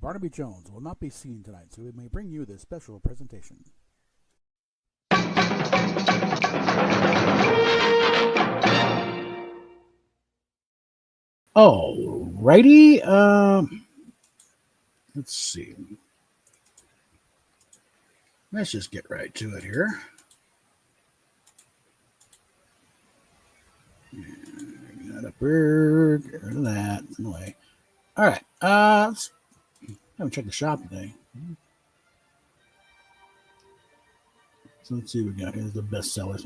Barnaby Jones will not be seen tonight, so we may bring you this special presentation. Alrighty, let's see. Let's just get right to it here. Got up here, get rid of that. Anyway, all right. Let's haven't checked the shop today. So let's see what we got. Here's the best sellers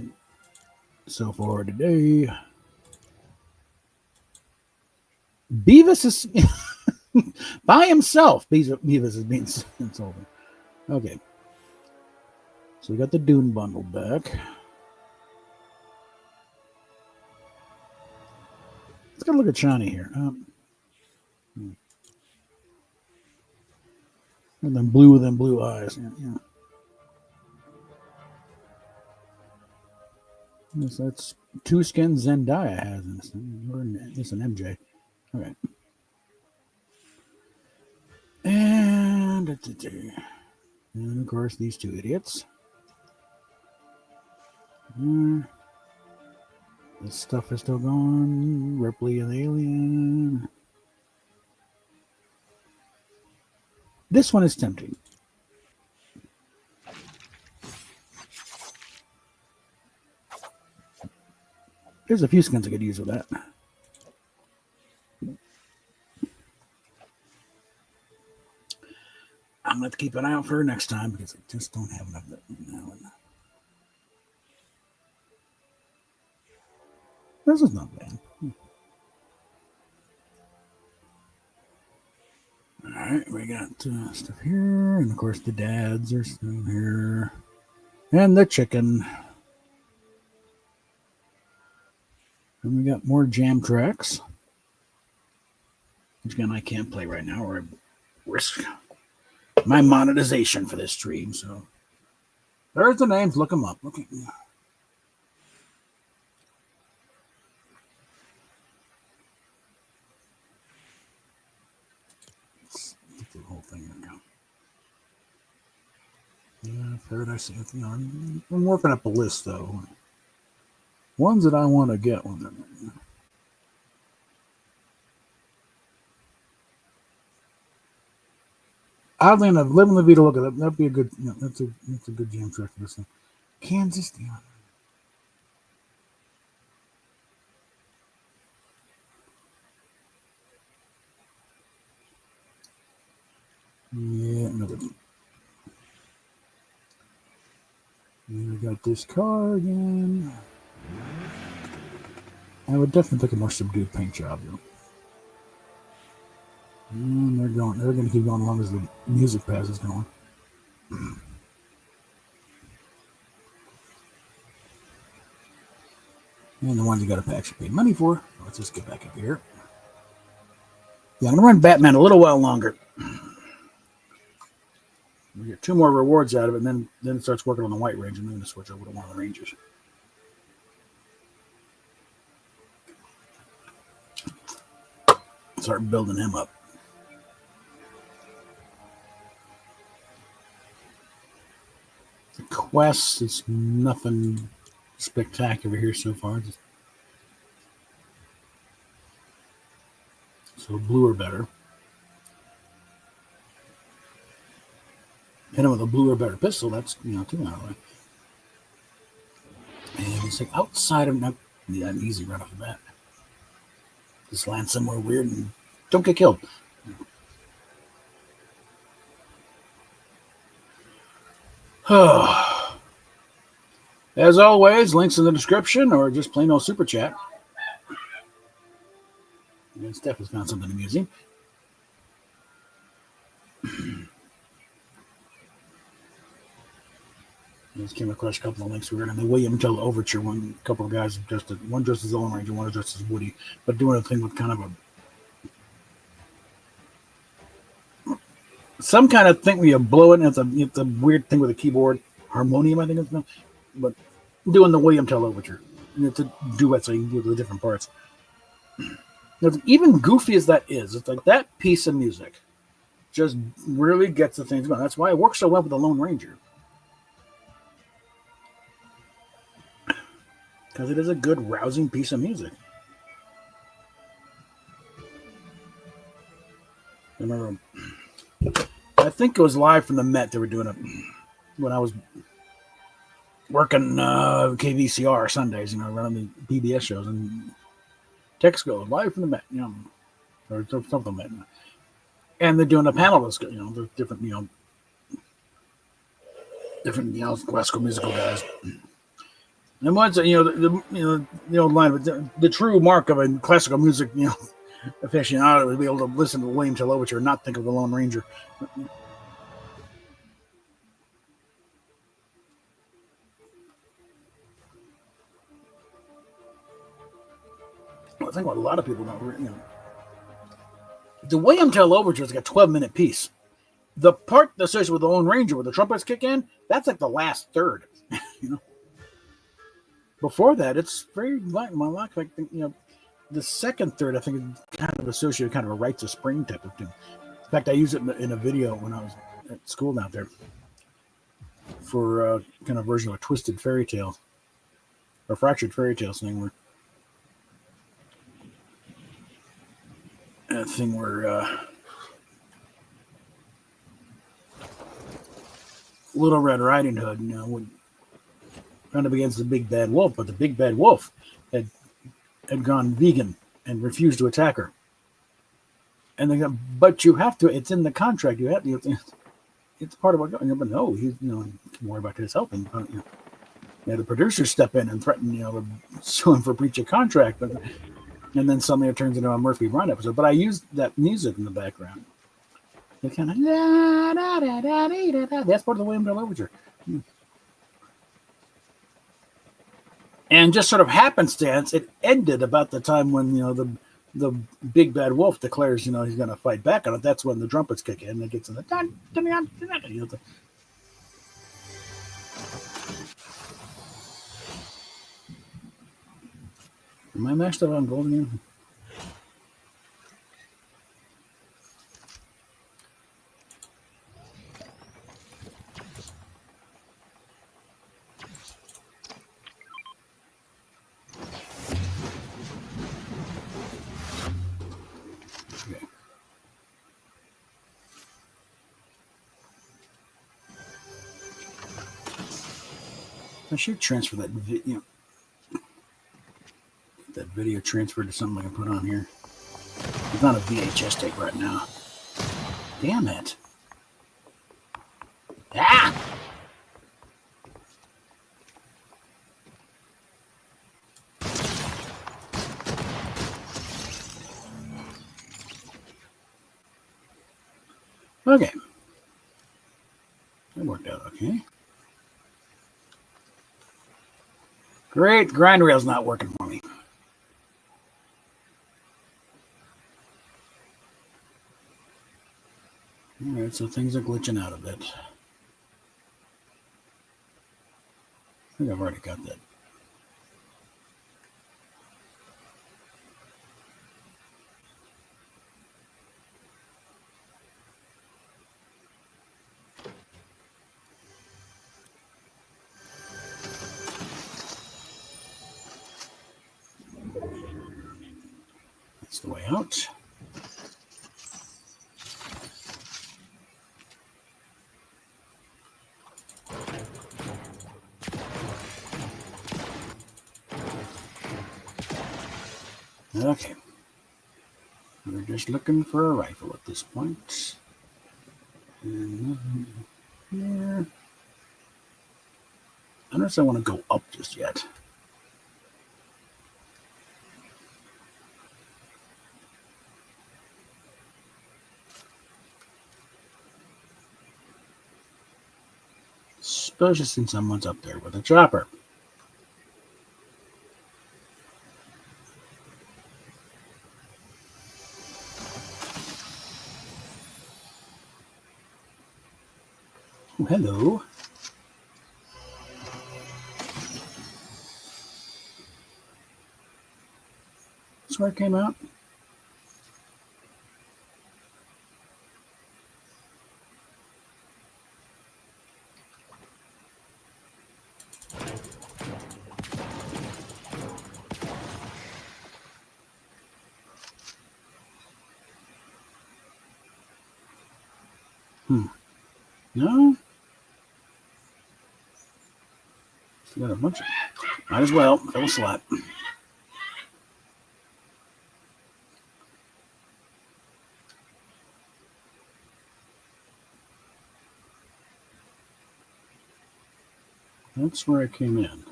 so far today. Beavis is by himself. Beavis is being sold. Okay. So we got the Dune bundle back. Let's go look at Johnny here. And then blue eyes. Yeah. Yes, that's two skins Zendaya has in this thing. It's an MJ. Okay. And of course these two idiots. This stuff is still going. Ripley and the Alien. This one is tempting. There's a few skins I could use with that. I'm going to keep an eye out for her next time because I just don't have enough of that now. This is not bad. All right, we got stuff here, and of course the dads are still here, and the chicken. And we got more jam tracks, which again I can't play right now, or I risk my monetization for this stream. So there's the names. Look them up. Okay. The whole thing now. Yeah, Paradise. You know, I'm working up a list though. Ones that I want to get. Oddly enough, Living La Vida, look at that. That'd be a good. You know, that's a good jam track for this thing. Kansas. Yeah. Yeah, another. We got this car again. I would definitely take a more subdued paint job, though. And they're going to keep going as long as the music pass is going. And the ones you got to actually pay money for. Let's just get back up here. Yeah, I'm going to run Batman a little while longer. We get 2 more rewards out of it, and then it starts working on the White Range, and then I'm going to switch over to one of the Rangers. Start building him up. The quest is nothing spectacular here so far. So blue or better. Hit him with a blue or better pistol. That's 2 out of the way. And it's like outside of that, yeah, easy right off the bat. Just land somewhere weird and don't get killed. As always, links in the description or just plain old super chat. And Steph has found something amusing. Just came across a couple of links. We were in the William Tell Overture. A couple of guys one dressed as Lone Ranger, one dressed as Woody, but doing a thing with kind of some kind of thing where you blow it, and it's a weird thing with a keyboard harmonium, I think it's called. But doing the William Tell Overture, and it's a duet, so you can do the different parts. Even goofy as that is, it's like that piece of music just really gets the things going. That's why it works so well with the Lone Ranger. Because it is a good, rousing piece of music. I remember, I think it was live from the Met. They were doing it when I was working KVCR Sundays, running the PBS shows, and text goes live from the Met, or something like that. And they're doing a panel of, the different, classical musical guys. And once, the old line, the true mark of a classical music, aficionado would be able to listen to the William Tell Overture and not think of the Lone Ranger. Well, I think what a lot of people don't, the William Tell Overture is like a 12-minute piece. The part associated with the Lone Ranger, where the trumpets kick in, that's like the last third. Before that, it's very like the second third. I think is kind of associated, kind of a Rites of Spring type of tune. In fact, I used it in a video when I was at school down there for kind of version of a Twisted Fairy Tale or Fractured Fairy Tale thing where Little Red Riding Hood, would run up against the Big Bad Wolf, but the Big Bad Wolf had gone vegan and refused to attack her. And they go, but you have to. It's in the contract. You have to. It's part of what. But no, he's more about his health. And the producers step in and threaten to sue him for breach of contract. And then suddenly it turns into a Murphy Run episode. But I used that music in the background. It kind of that's part of the William Tell Overture. And just sort of happenstance, it ended about the time when the Big Bad Wolf declares he's going to fight back on it. That's when the trumpets kick in and it gets in the Am I mashed up on gold again? Okay. I should transfer that video. That video transferred to something I can put on here. It's not a VHS tape right now. Damn it. Ah! Okay. That worked out okay. Great. Grind rail's not working for me. Alright, so things are glitching out a bit. I think I've already got that. That's the way out. Okay. We're just looking for a rifle at this point. And nothing here. I don't know if I want to go up just yet. Especially since someone's up there with a chopper. Oh, hello. That's where it came out. No? Still got a bunch of... Might as well. Fill a slot. That's where I came in.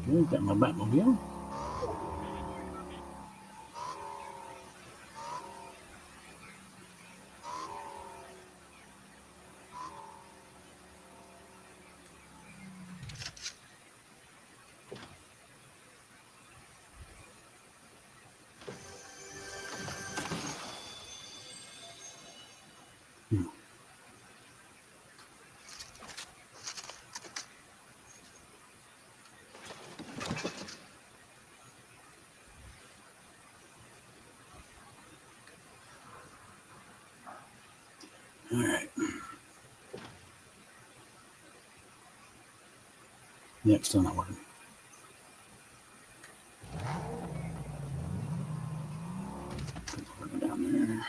Okay, got my Batmobile. All right. Yeah, it's still not working. Put it down there.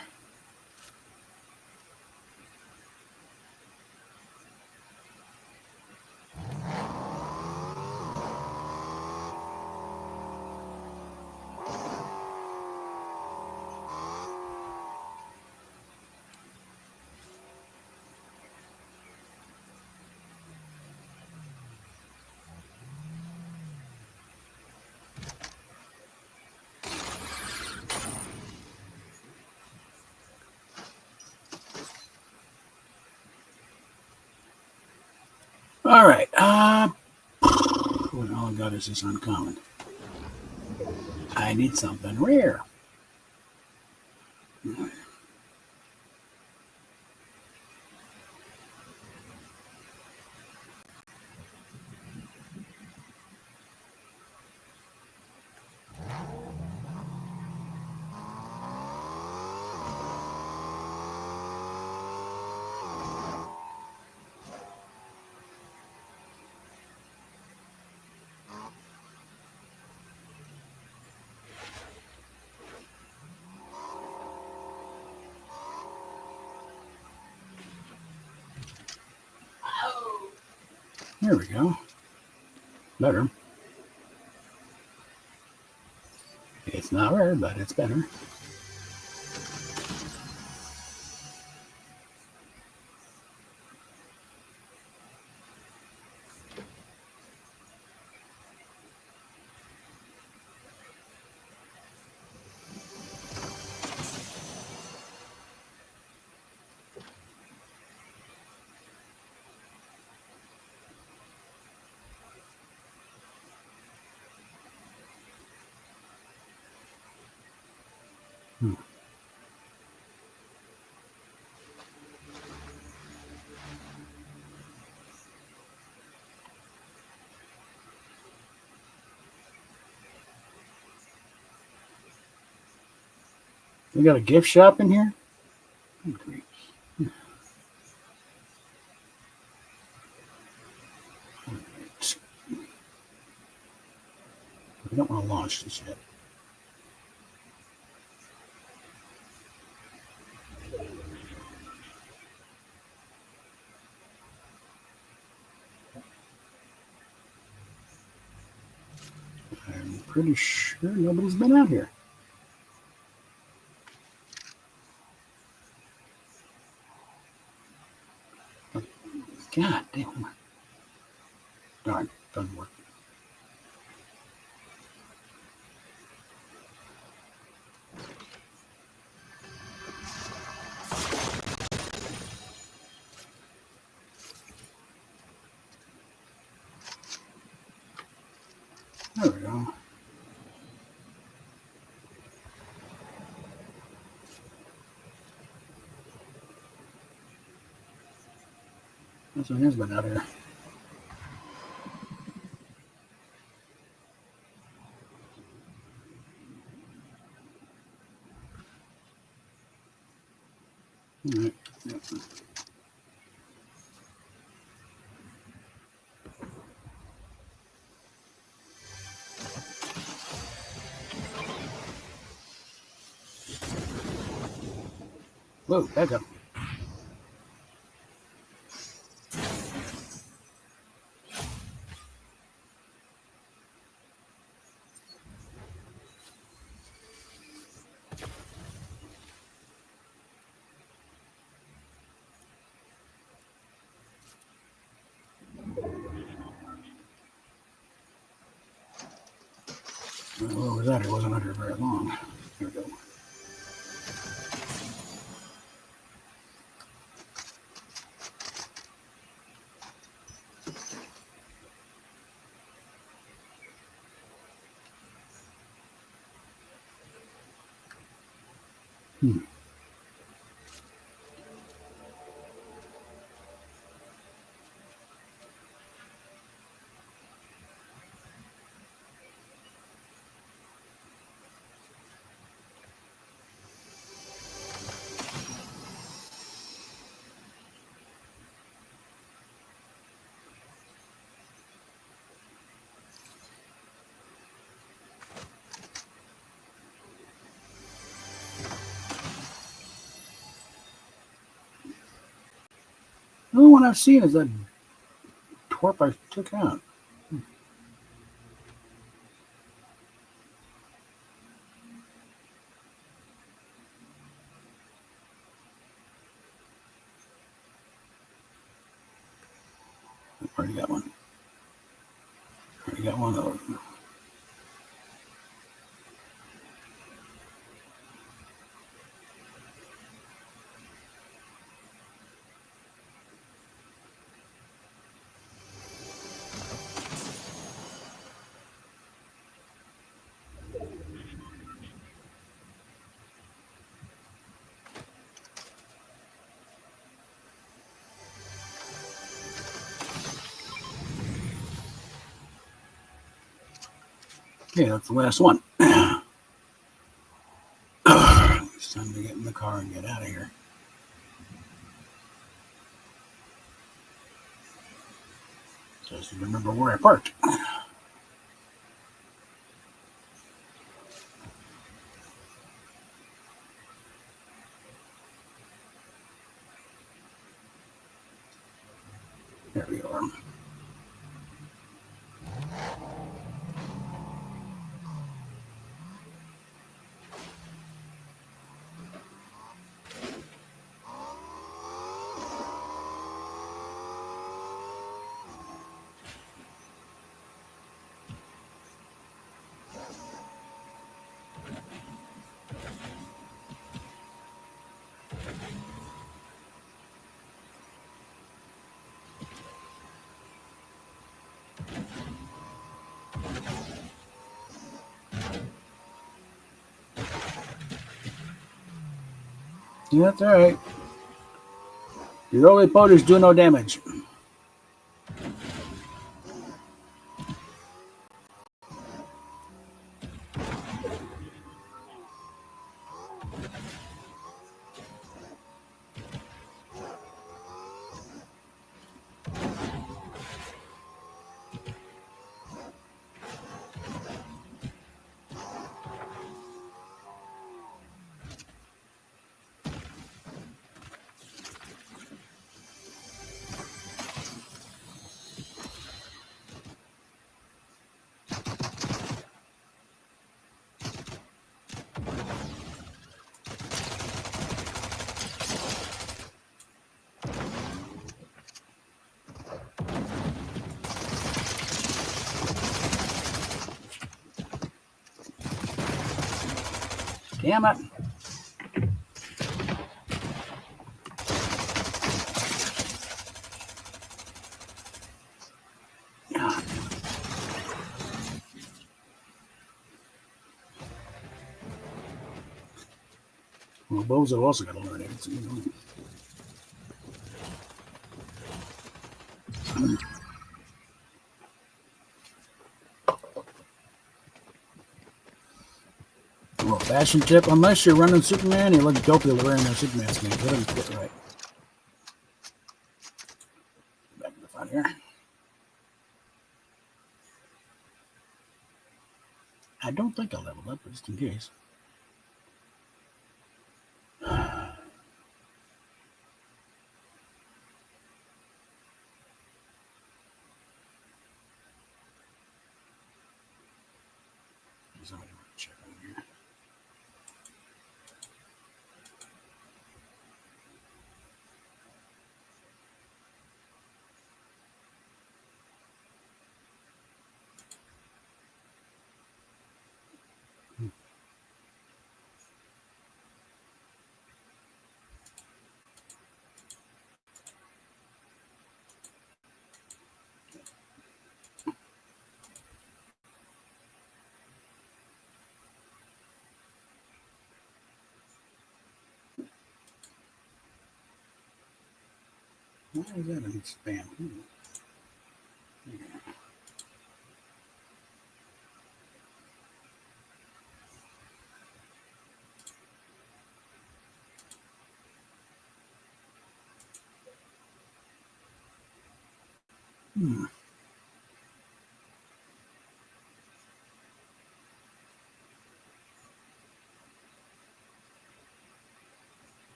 All right. What all I got is this uncommon. I need something rare. There we go. Better. It's not rare, but it's better. We got a gift shop in here? Great. We don't want to launch this yet. I'm pretty sure nobody's been out here. God damn. Darn, doesn't work. There we go. This one has been out here. All right. Yep. Whoa, back up. What was that? It wasn't under very long. There we go. The only one I've seen is that torp I took out. I already got one. Already got one of those. Okay, that's the last one. It's time to get in the car and get out of here. Just remember where I parked. There we are. Yeah, that's all right. The early boaters do no damage. Damn it. Well, Bozo also got to learn it. Well, fashion tip, unless you're running Superman, you look dopey wearing a Superman skin. It doesn't fit right. Back to the front here. I don't think I leveled up, but just in case. Why is that in spam? Hmm.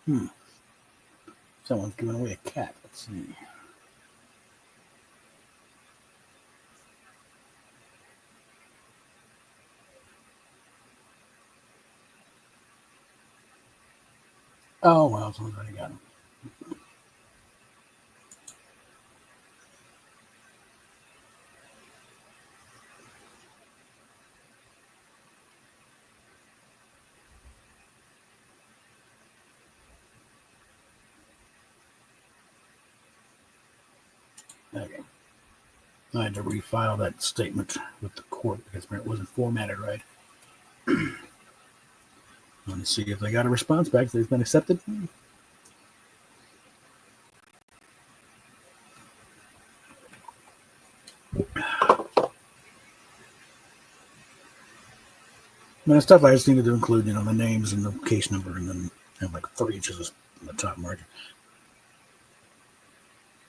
Hmm. Someone's giving away a cat. Let's see. Oh, well, someone's already got him. Okay. I had to refile that statement with the court because it wasn't formatted right. I want to see if they got a response back that has been accepted. The stuff I just needed to include, the names and the case number, and then have like 3 inches on the top margin.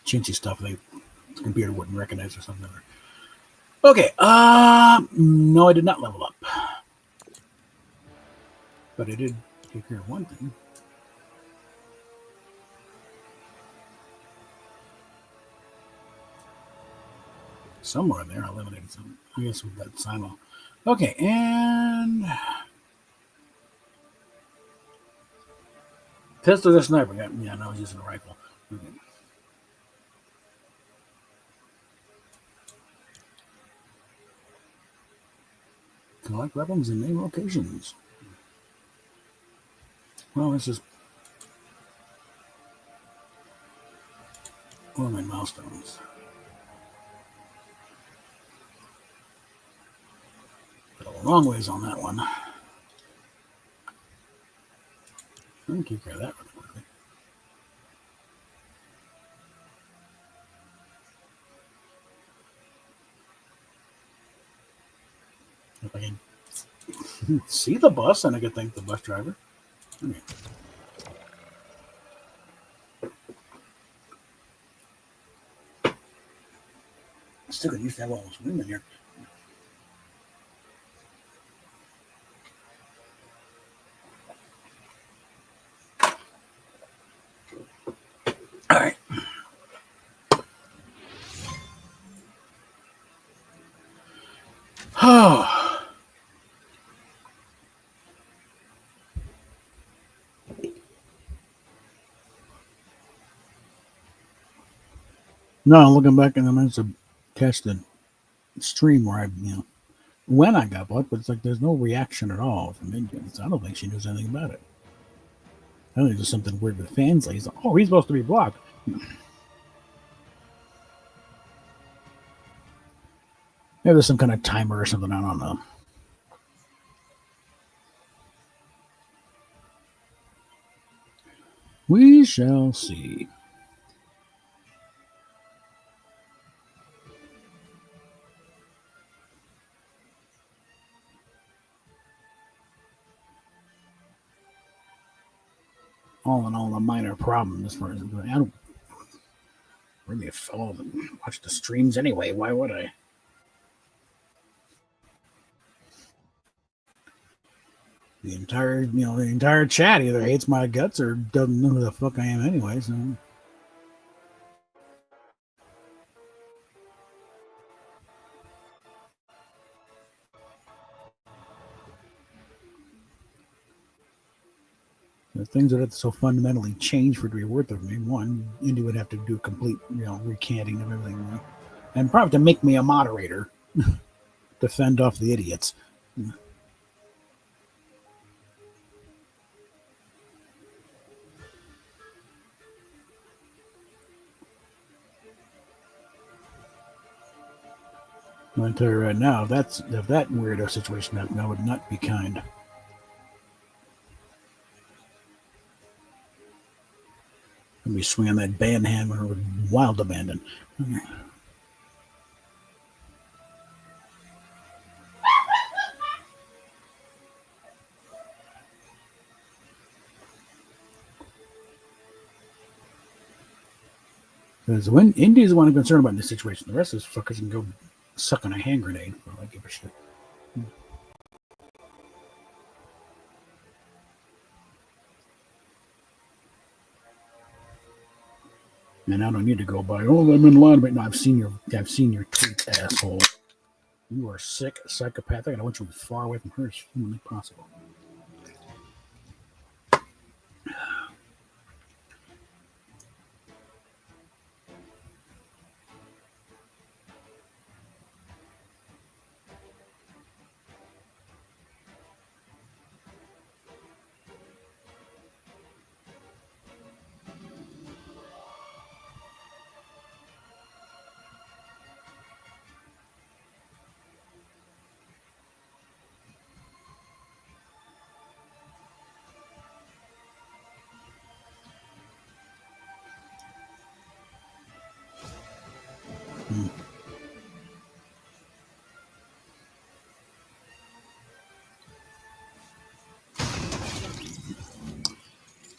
Chintzy stuff the computer wouldn't recognize or something. Okay, no, I did not level up. But I did take care of one thing. Somewhere in there, I eliminated some. I guess we've got Simo. Okay, and pistol or sniper. Yeah, no, I was using a rifle. Okay. Collect weapons in name locations. Well, this is one of my milestones. Got a long ways on that one. Let me take care of that really quickly. If I can see the bus, and I could thank the bus driver. Okay. Still could use to have all those women here. All right. Oh. No, looking back, and I managed to catch the stream where when I got blocked, but it's like there's no reaction at all from Indians. I don't think she knows anything about it. I think there's something weird with fans. Like, he's supposed to be blocked. Maybe there's some kind of timer or something. I don't know. We shall see. All in all, a minor problem as far as I don't really follow them, watch the streams anyway. Why would I? The entire chat either hates my guts or doesn't know who the fuck I am anyway. So. The things that have so fundamentally changed for it to be worth it for me. One, Indy would have to do a complete, recanting of everything, and probably to make me a moderator. to fend off the idiots. I'll tell you right now, if that weirdo situation happened, I would not be kind. I'd be swinging that band hammer with wild abandon. Because when Indy's the one I'm concerned about in this situation, the rest of those fuckers can go suck on a hand grenade. For all I give a shit. Man, I don't need to go by. Oh, I'm in line, but no, I've seen your tweet, asshole. You are sick, psychopathic, and I want you as far away from her as humanly possible.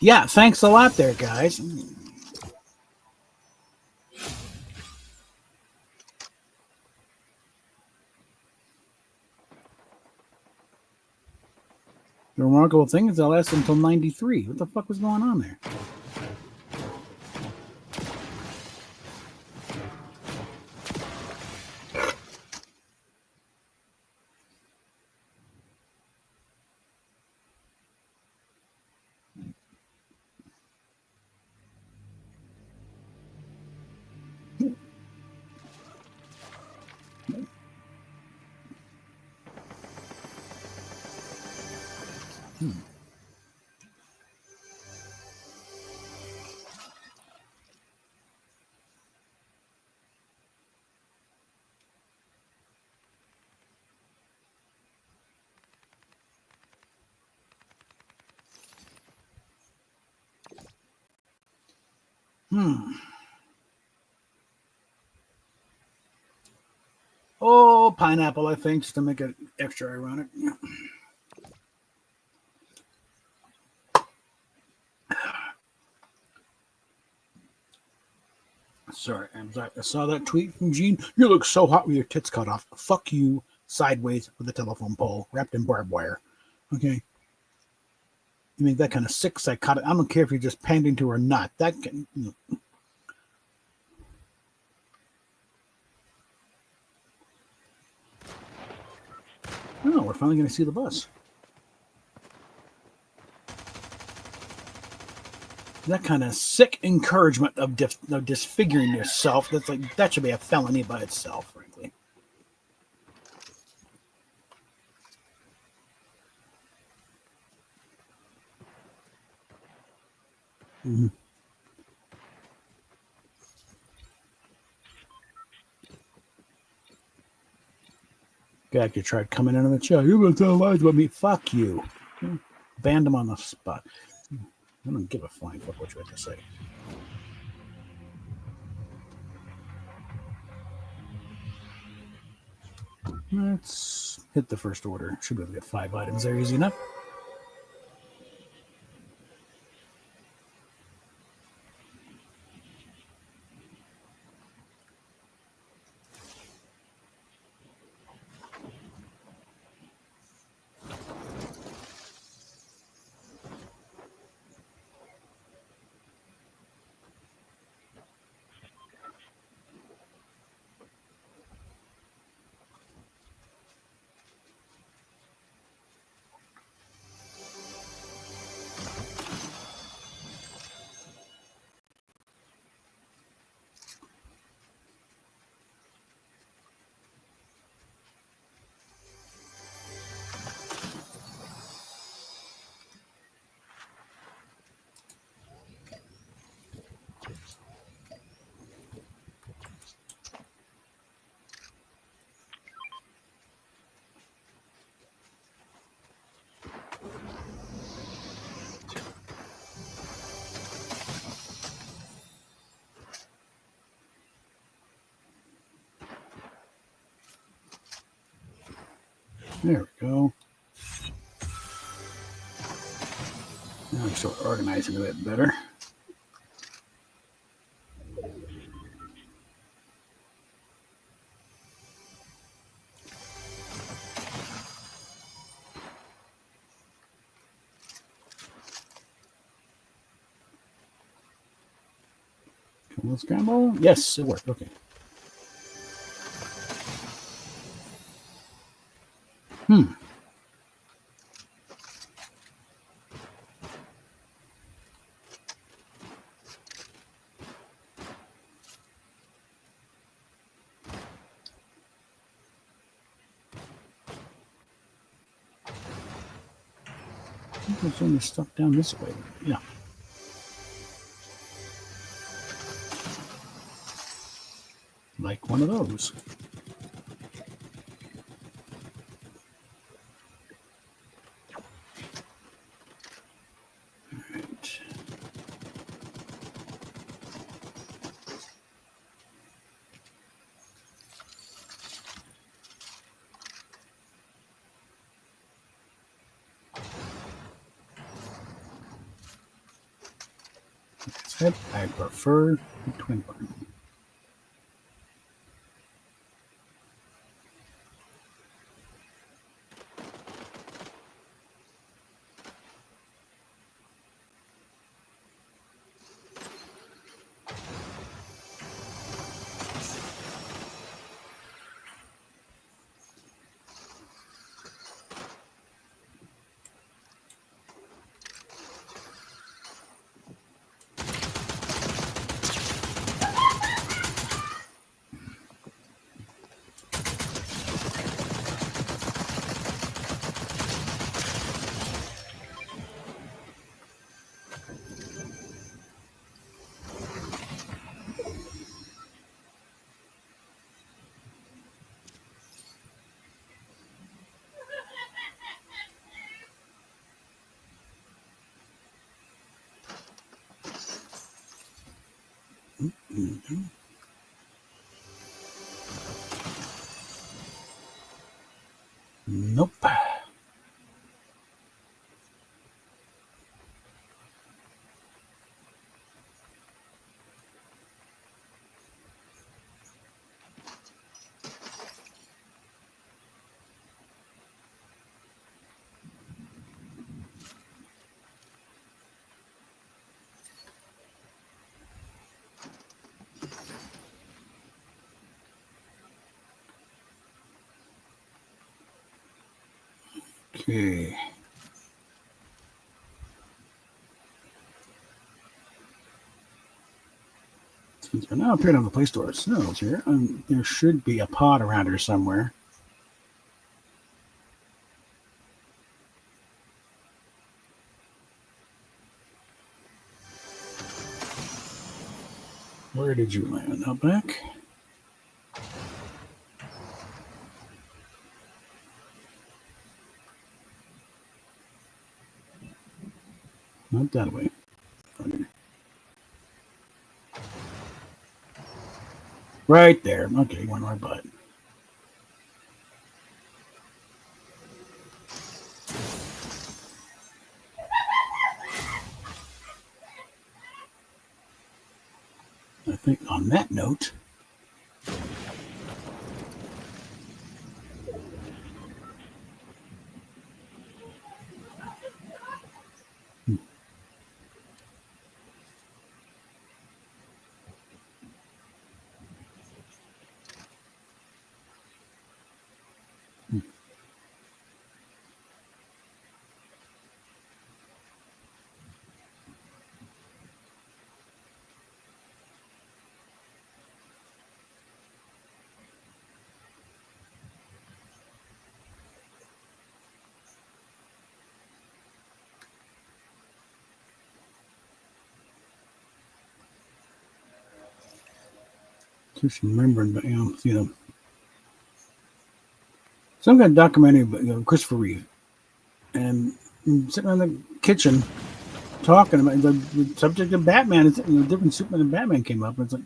Yeah, thanks a lot there, guys. The remarkable thing is that lasted until 93. What the fuck was going on there? Oh, pineapple, I think, just to make it extra ironic. Yeah. Sorry, I saw that tweet from Gene. You look so hot with your tits cut off. Fuck you, sideways with a telephone pole wrapped in barbed wire. Okay? You make that kind of sick, psychotic. I don't care if you're just pandering to her or not. That can. Oh, we're finally going to see the bus. That kind of sick encouragement of disfiguring yourself. That should be a felony by itself, frankly. Mm-hmm. God, you tried coming into the chat. You're going to tell lies about me. Fuck you. Banned him on the spot. I don't give a flying fuck what you have to say. Let's hit the first order. Should be able to get 5 items there easy enough. There we go. Now I'm sort of organizing a bit better. Come on, scramble. Yes, it worked. Okay. I think there's only stuff down this way. Yeah. Like one of those. Right. Like I said, I prefer the twin button. Mm-hmm. Nope. Okay. Since we're now appearing on the Play Store snows here, there should be a pod around here somewhere. Where did you land? Out back? Not that way. Okay. Right there. Okay, one more butt. I think on that note, just remembering, but some kind of documentary about Christopher Reeve, and sitting in the kitchen talking about the subject of Batman. It's, different Superman and Batman came up, and it's like,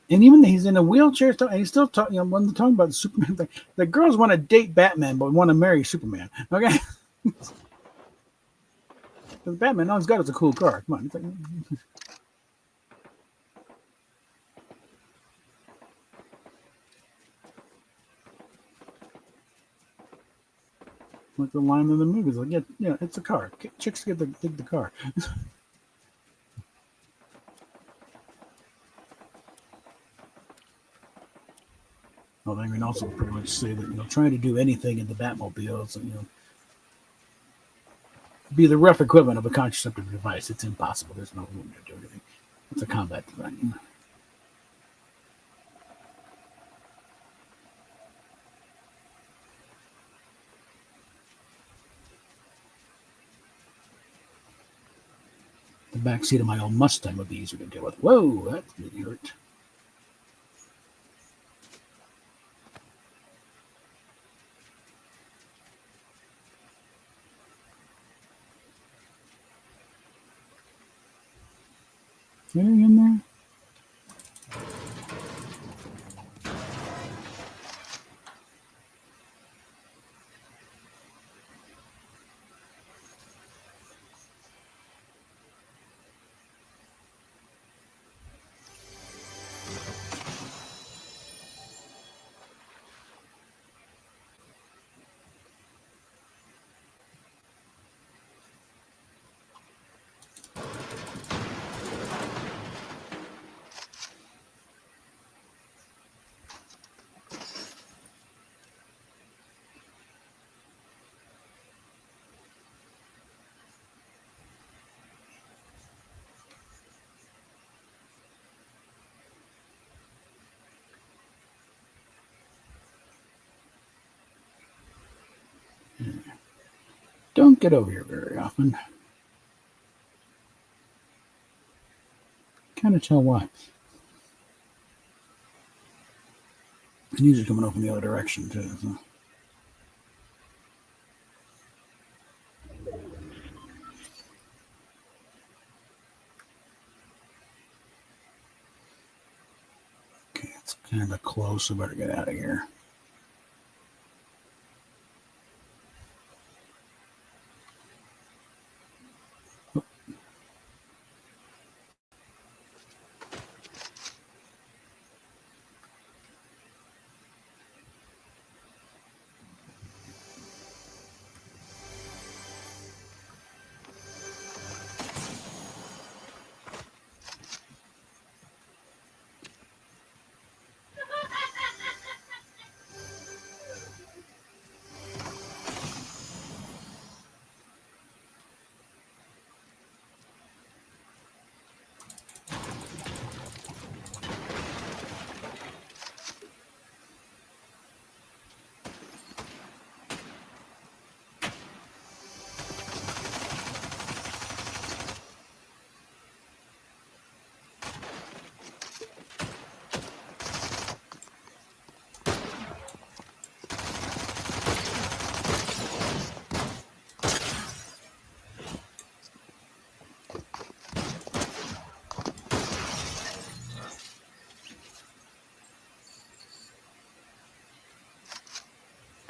And even he's in a wheelchair, and he's still talking. When they're talking about the Superman thing, the girls want to date Batman, but want to marry Superman. Okay, Batman, all he's got is a cool car. Come on, like the line in the movie is like, yeah, it's a car. Chicks dig the car. Well, they can also pretty much say that trying to do anything in the Batmobile is be the rough equivalent of a contraceptive device. It's impossible. There's no room to do anything. It's a combat design. The back seat of my old Mustang would be easier to deal with. Whoa, that really hurt. Anything in there? Don't get over here very often. Kind of tell why. And usually coming over from the other direction too. So. Okay, it's kind of close. I better get out of here.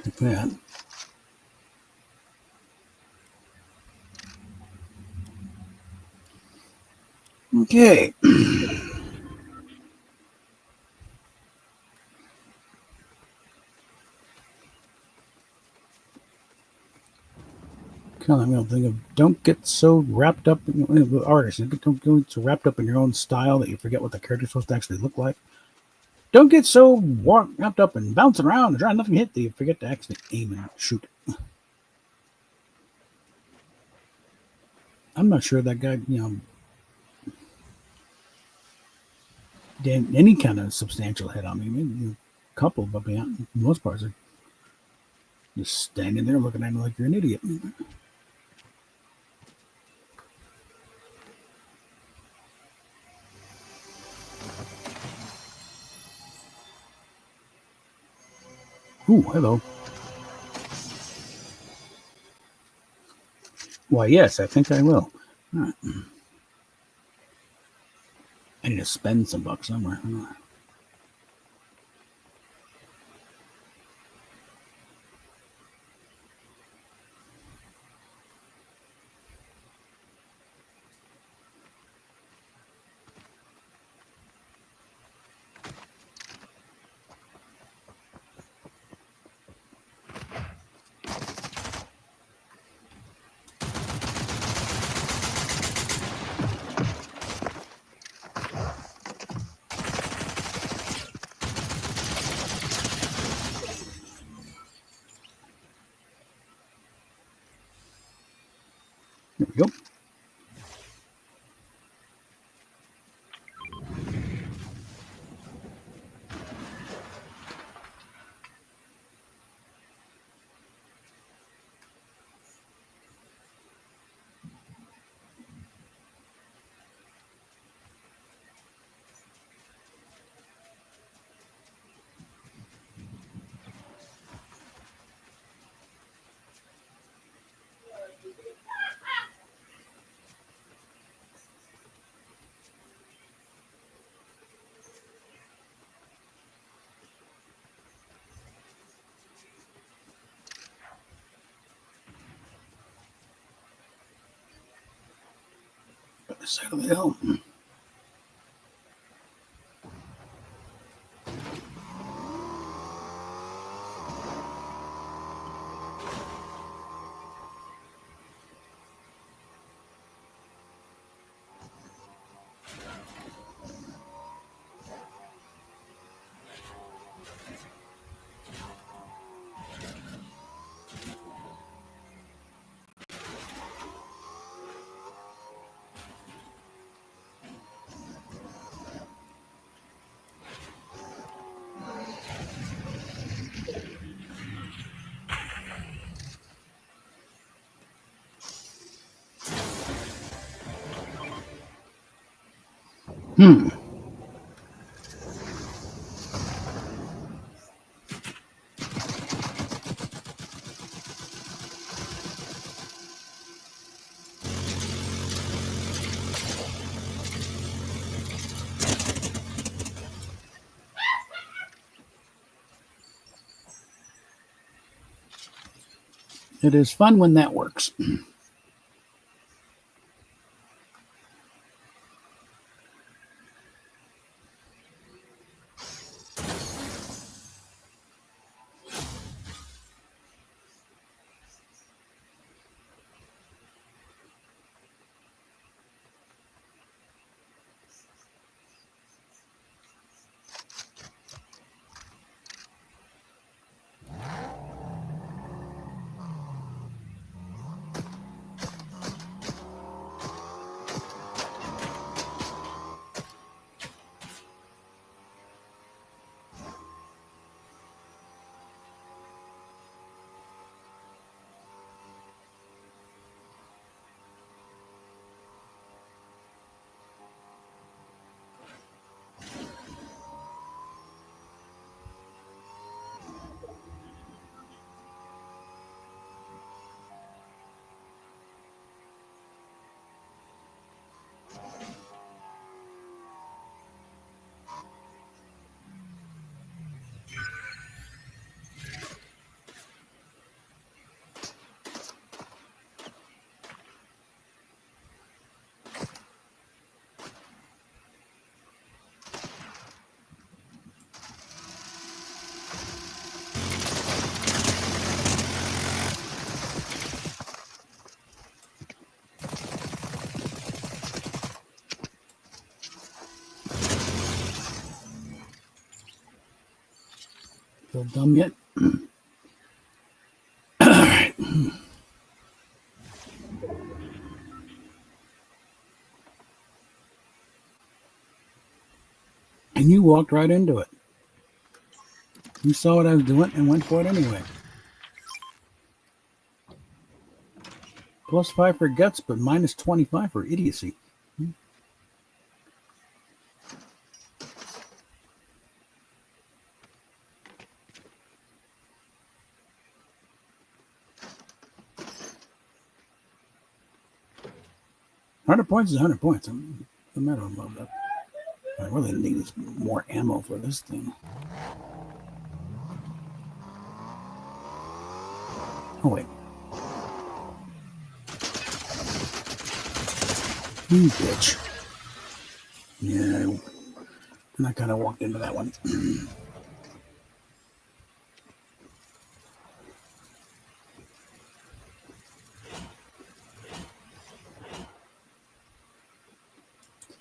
Like that. Okay. Kind of real thing of don't get so wrapped up with artists. Don't get so wrapped up in your own style that you forget what the character's supposed to actually look like. Don't get so wrapped up and bouncing around and trying nothing to hit that you forget to actually aim and shoot. I'm not sure that guy, did any kind of substantial hit on me. Maybe a couple, but beyond most parts are just standing there looking at me like you're an idiot. Ooh, hello. Why, yes, I think I will. Right. I need to spend some bucks somewhere. This side of the hill. It is fun when that works. Feel dumb yet? All right. And you walked right into it. You saw what I was doing and went for it anyway. +5 for guts, but -25 for idiocy. 100 points is 100 points. No matter about that. I really need more ammo for this thing. Oh, wait. You bitch. Yeah, I kind of walked into that one.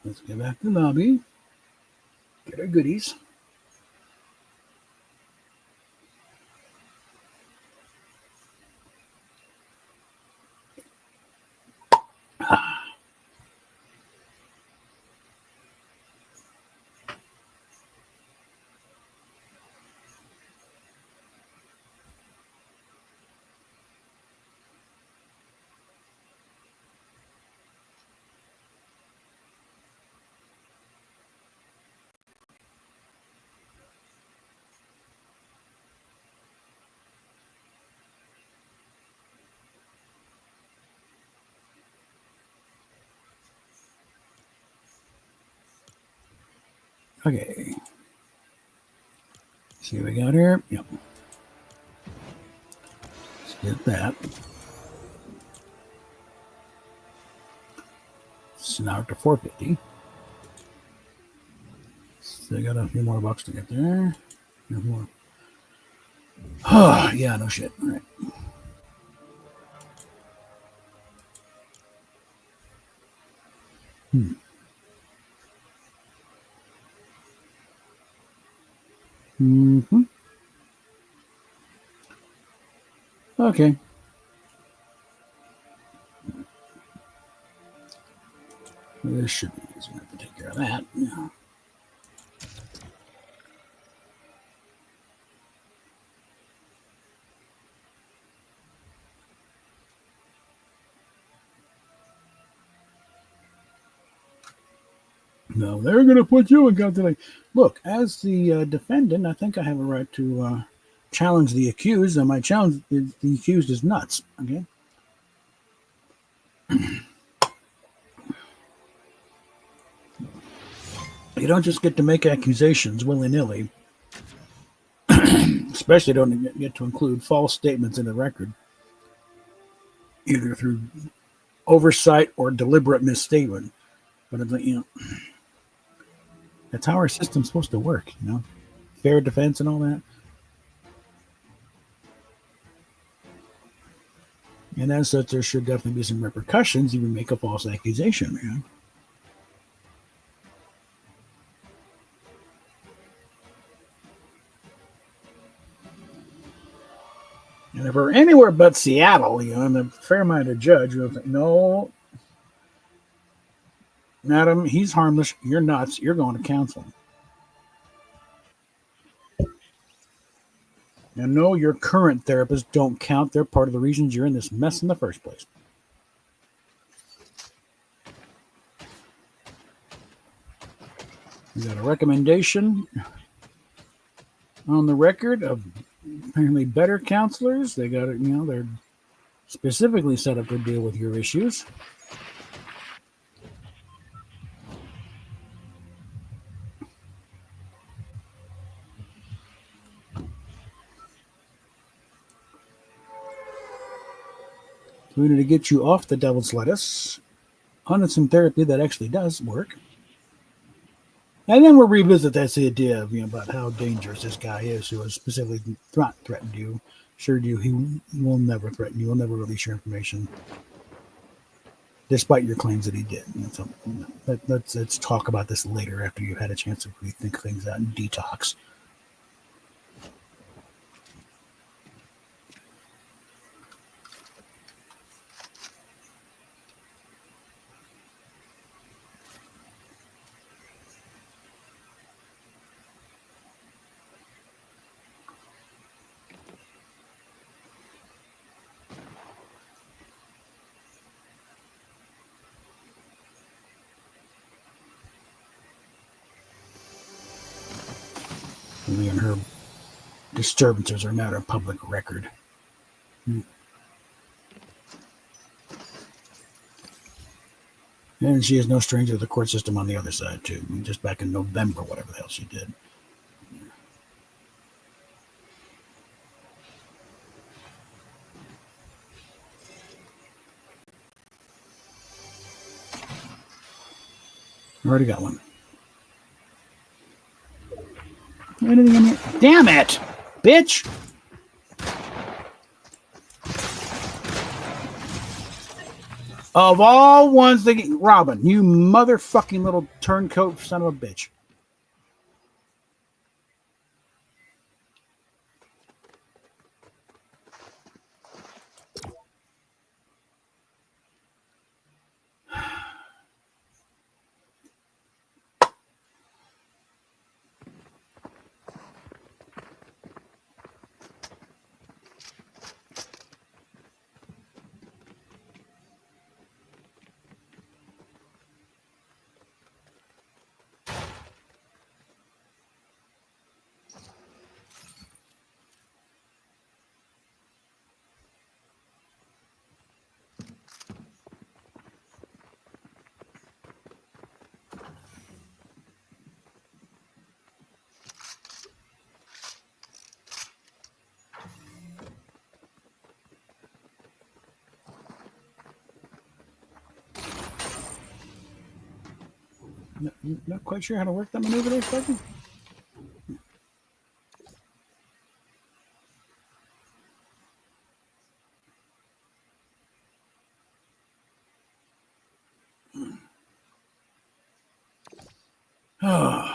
Let's get back to the lobby. Get our goodies. Okay. See what we got here? Yep. Let's get that. So now up to 450. So they got a few more bucks to get there. More. Yeah, no shit. All right. Mm-hmm. Okay. This should be easy enough to take care of that. Yeah. No, they're going to put you in custody. Look, as the defendant, I think I have a right to challenge the accused, and my challenge is the accused is nuts. Okay. You don't just get to make accusations willy-nilly, especially don't get to include false statements in the record, either through oversight or deliberate misstatement. But that's how our system's supposed to work. Fair defense and all that. And as such, there should definitely be some repercussions if you make a false accusation. And if we're anywhere but Seattle, I'm a fair-minded judge. We'll think, no, madam, he's harmless. You're nuts. You're going to counseling. And no, your current therapists don't count. They're part of the reasons you're in this mess in the first place. We got a recommendation on the record of apparently better counselors. They got it, they're specifically set up to deal with your issues. So we need to get you off the devil's lettuce onto some therapy that actually does work. And then we'll revisit this idea of about how dangerous this guy is who has specifically not threatened you, assured you he will never threaten you, will never release your information, despite your claims that he did. So let's talk about this later after you've had a chance to rethink things out and detox. Me and her disturbances are not a public record. And she is no stranger to the court system on the other side, too. Just back in November, whatever the hell she did. Already got one. Anything in here? Damn it, bitch! Of all ones that get Robin, you motherfucking little turncoat son of a bitch. Not quite sure how to work that maneuver there, Spiky. Oh.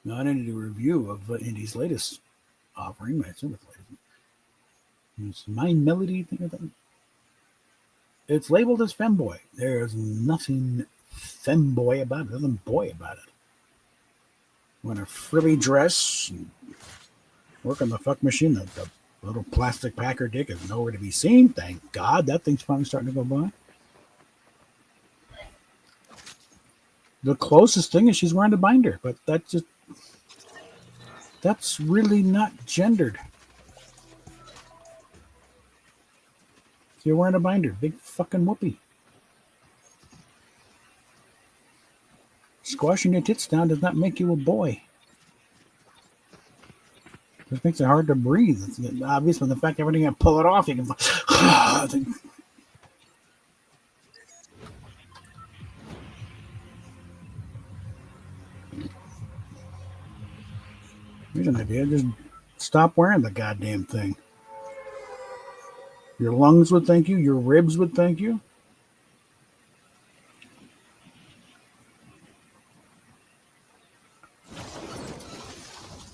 Now, I didn't do a review of Indy's latest offering. I assume it's latest. It's Mind Melody thing. It's labeled as femboy. There's nothing femboy about it. Nothing boy about it. When a frilly dress, work on the fuck machine, the little plastic packer dick is nowhere to be seen. Thank God. That thing's finally starting to go by. The closest thing is she's wearing a binder, but that's really not gendered. You're wearing a binder. Big fucking whoopee. Squashing your tits down does not make you a boy. It makes it hard to breathe. It's obvious when the fact everything you pull it off, you can. Here's an idea. Just stop wearing the goddamn thing. Your lungs would thank you. Your ribs would thank you.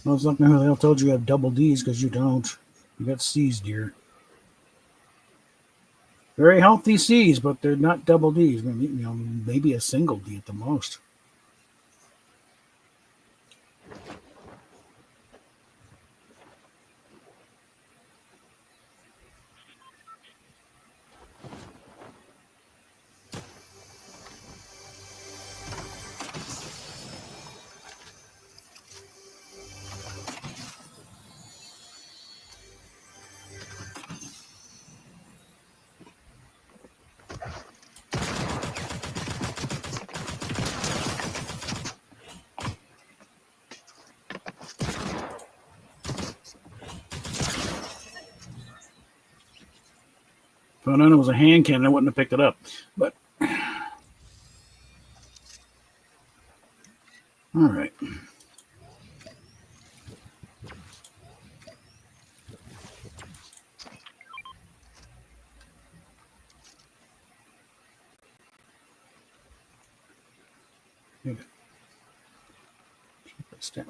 Most likely they told you have double D's because you don't. You got C's, dear. Very healthy C's, but they're not double D's. Maybe a single D at the most. If I known it was a hand cannon, I wouldn't have picked it up. But all right.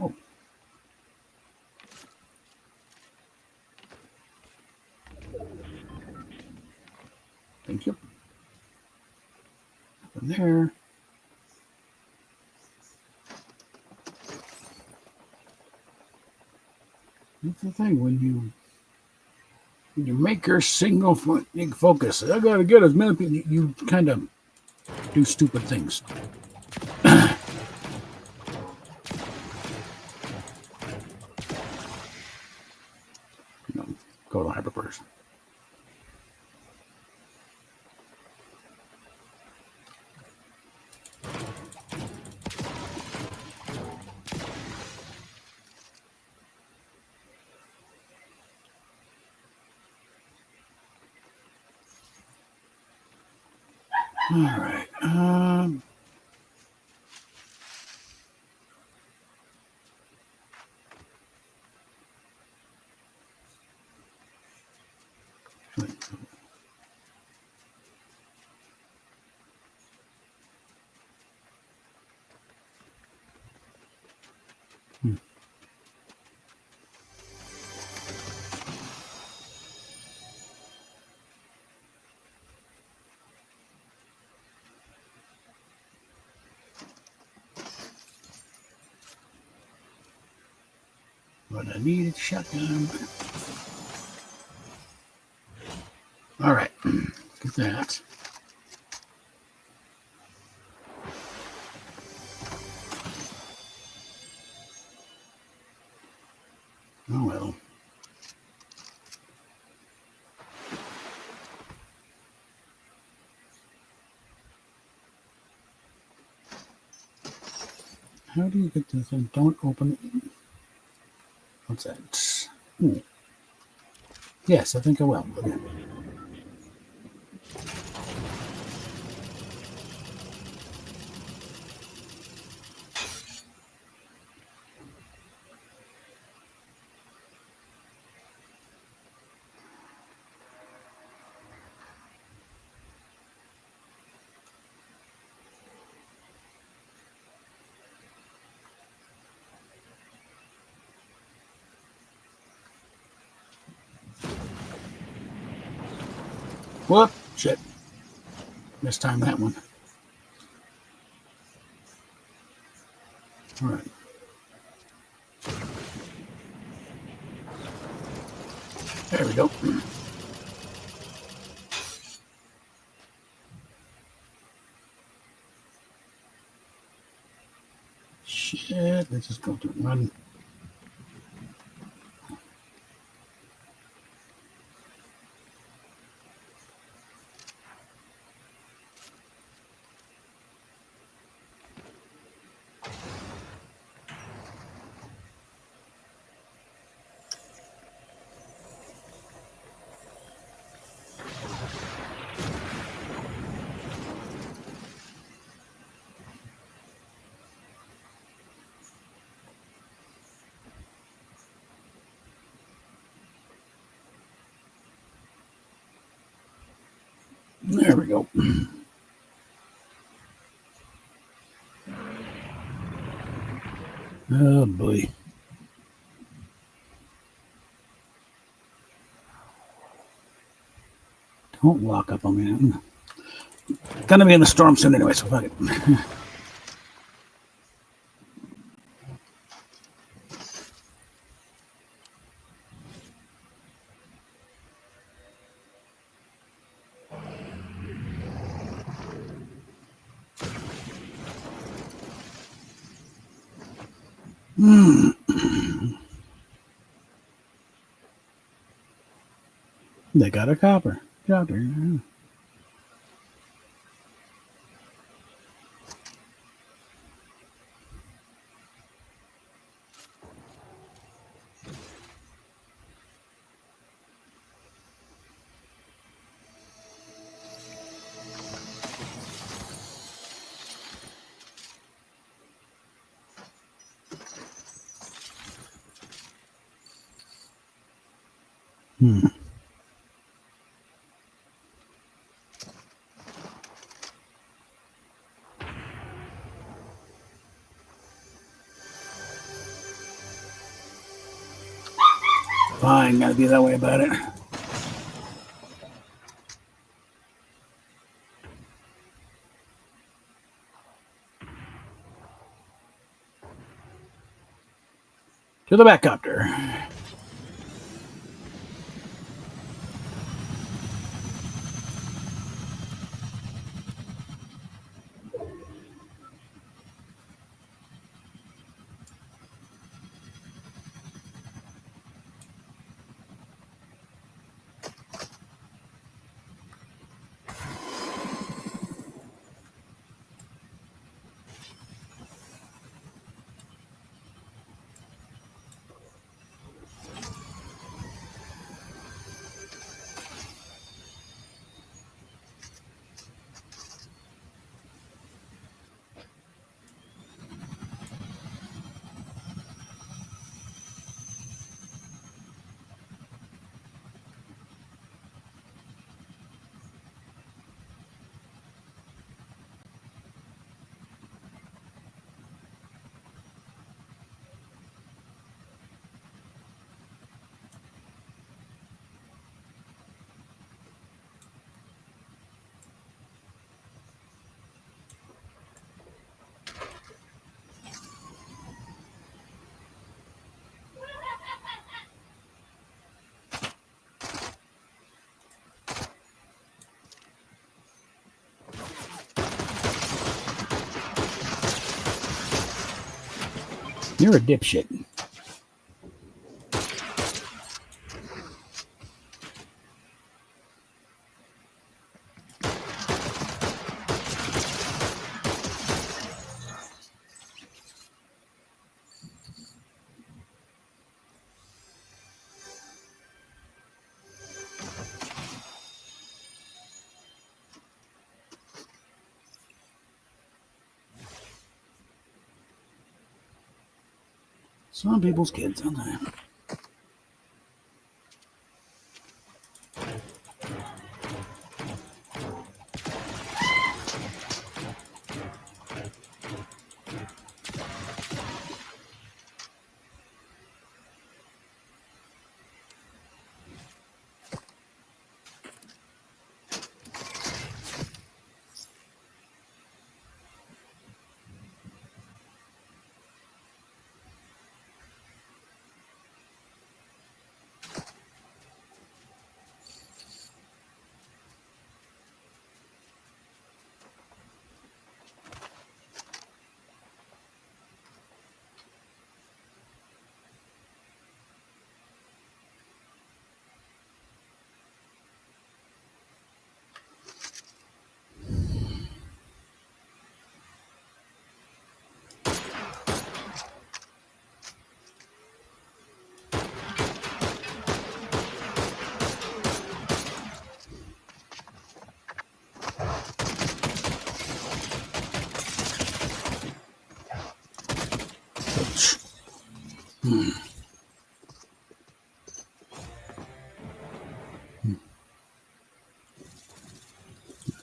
Oh. Thank you. Up in there. That's the thing when you make your single focus. I gotta get as many people. You kind of do stupid things. Go to hyperburst. All right. But I need a shotgun. All right. Look at that. Oh, well. How do you get this thing? Don't open it. What's that? Ooh. Yes, I think I will. Okay. Whoop! Shit. Mistimed that one. All right. There we go. Shit. Let's just go to run. There we go. Oh boy. Don't lock up on me. I'm gonna be in the storm soon anyway, so fuck it. They got a copper. Copper. Fine, gotta be that way about it. To the backcopter. You're a dipshit. Some people's kids, don't they? The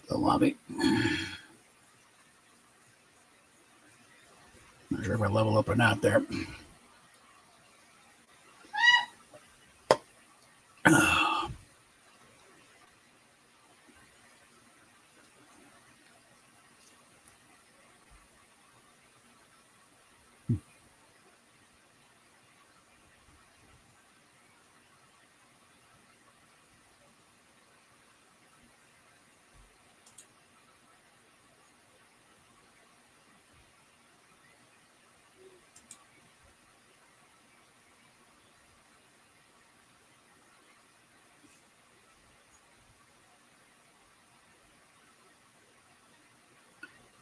lobby. Not sure if I level up or not there.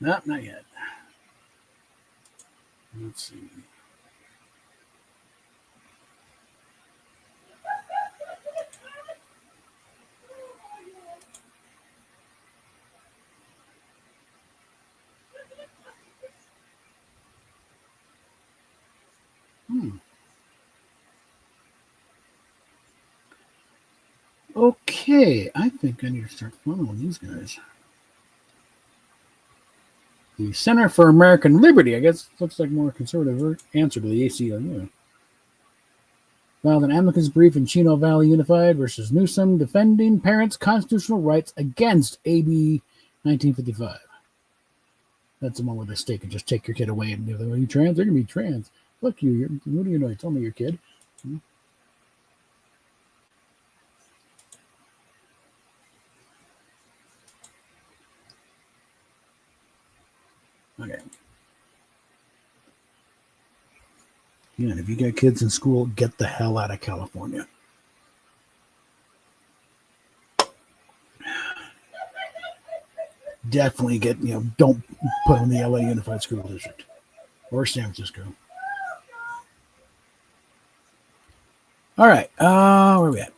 Nope, not yet. Let's see. Okay, I think I need to start following these guys. The Center for American Liberty, I guess, looks like more conservative answer to the ACLU. Filed an amicus brief in Chino Valley Unified versus Newsom defending parents' constitutional rights against AB 1955. That's the one where the state can just take your kid away and be like, are you trans? They're going to be trans. Look, you. What do you know? Tell me your kid. Okay. Yeah, and if you got kids in school, get the hell out of California. Definitely don't put them in the LA Unified School District or San Francisco. All right, where are we at?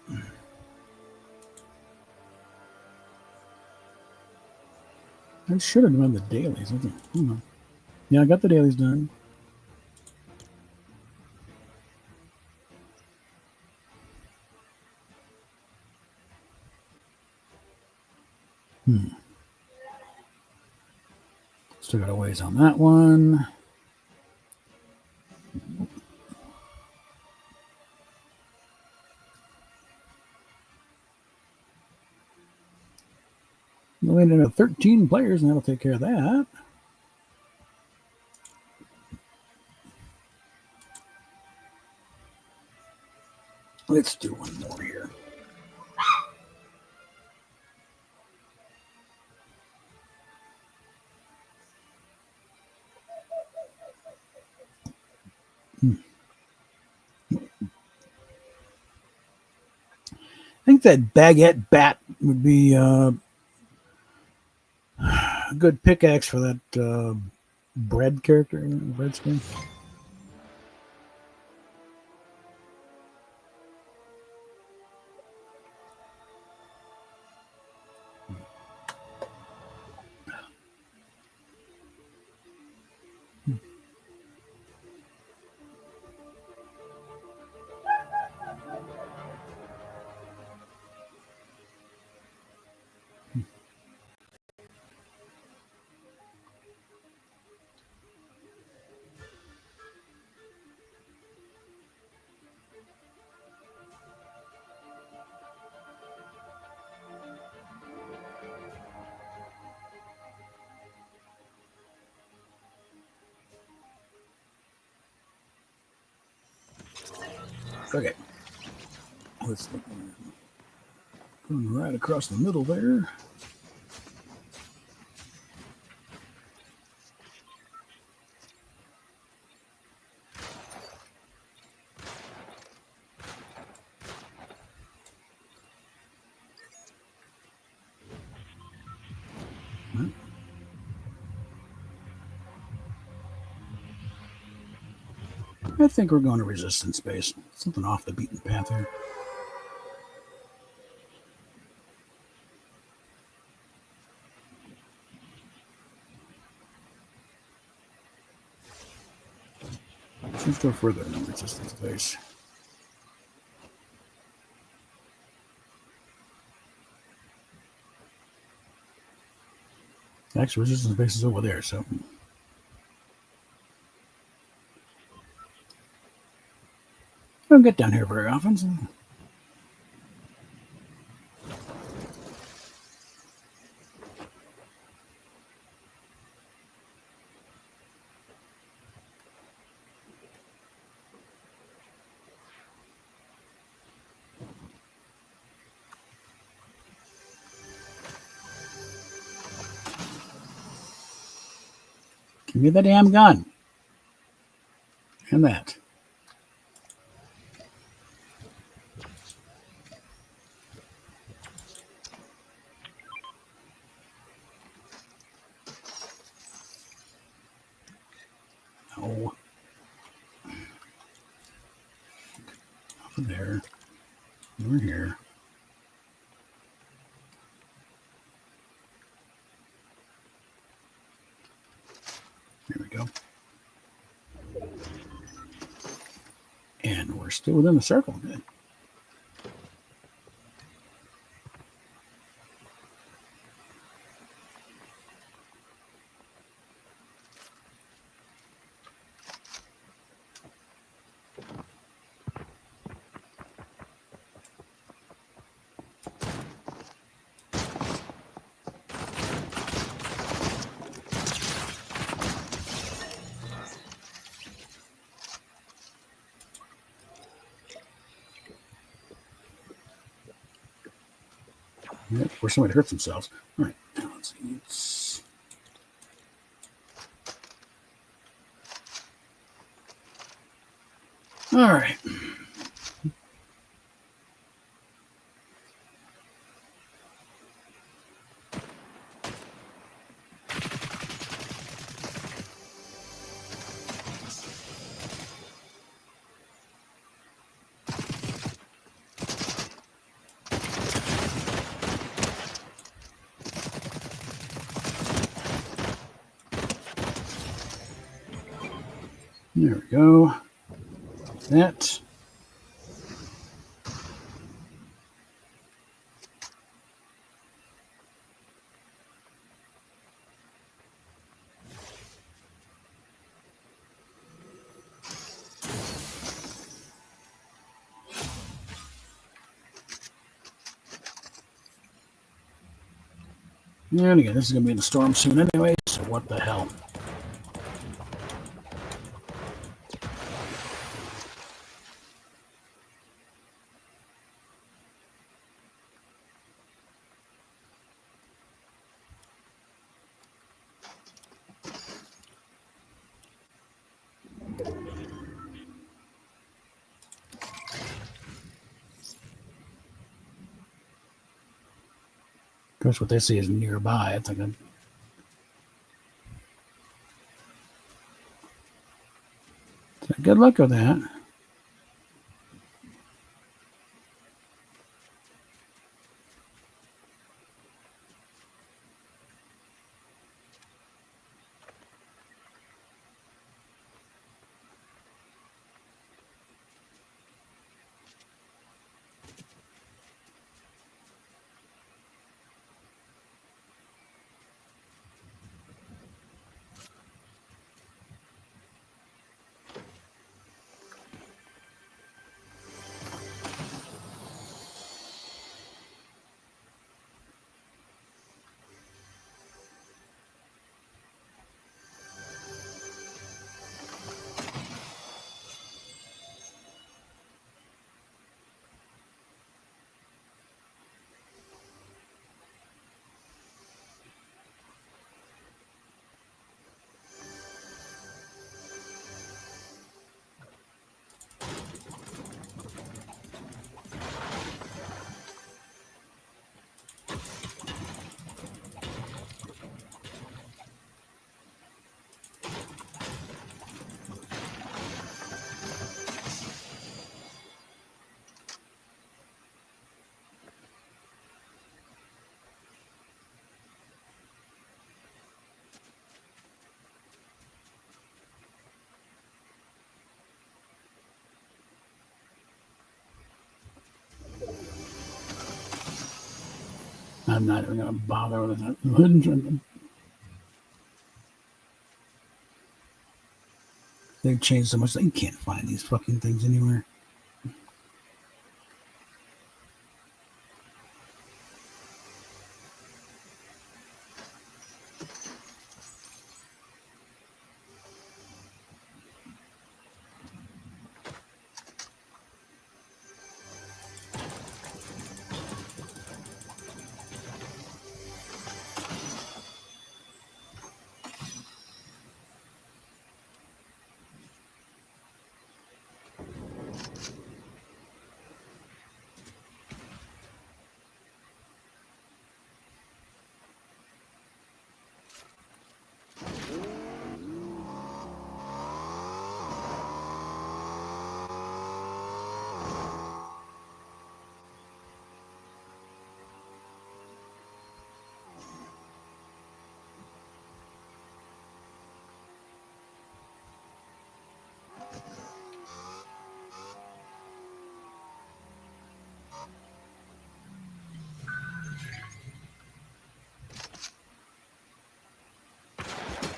I should have done the dailies. Yeah, I got the dailies done. Still got a ways on that one. We ended up 13 players, and that'll take care of that. Let's do one more here. I think that baguette bat would be a good pickaxe for that bread character, bread skin. Okay. Let's look. Going right across the middle there. I think we're going to resistance base. Something off the beaten path here. Let's go further. No, it's just this place. Actually, resistance base is over there, so. I don't get down here very often. So. Give me the damn gun. And that. No. Over there. Over here. There we go. And we're still within the circle. Good. Yep, where somebody hurts themselves. All right, now let's see. All right. There we go. That. And again, this is going to be in the storm soon anyway, so what the hell. Of course, what they see is nearby. It's like a good luck with that. I'm not even going to bother with it. They've changed so much that you can't find these fucking things anywhere.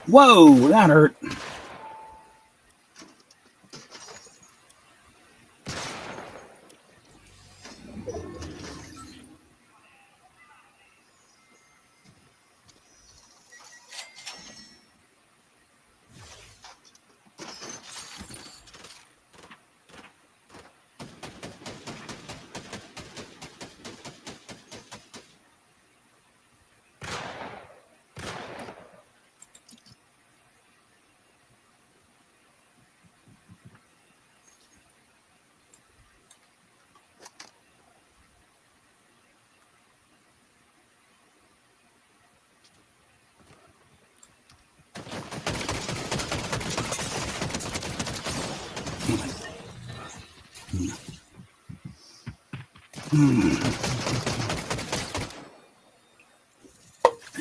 Whoa, that hurt.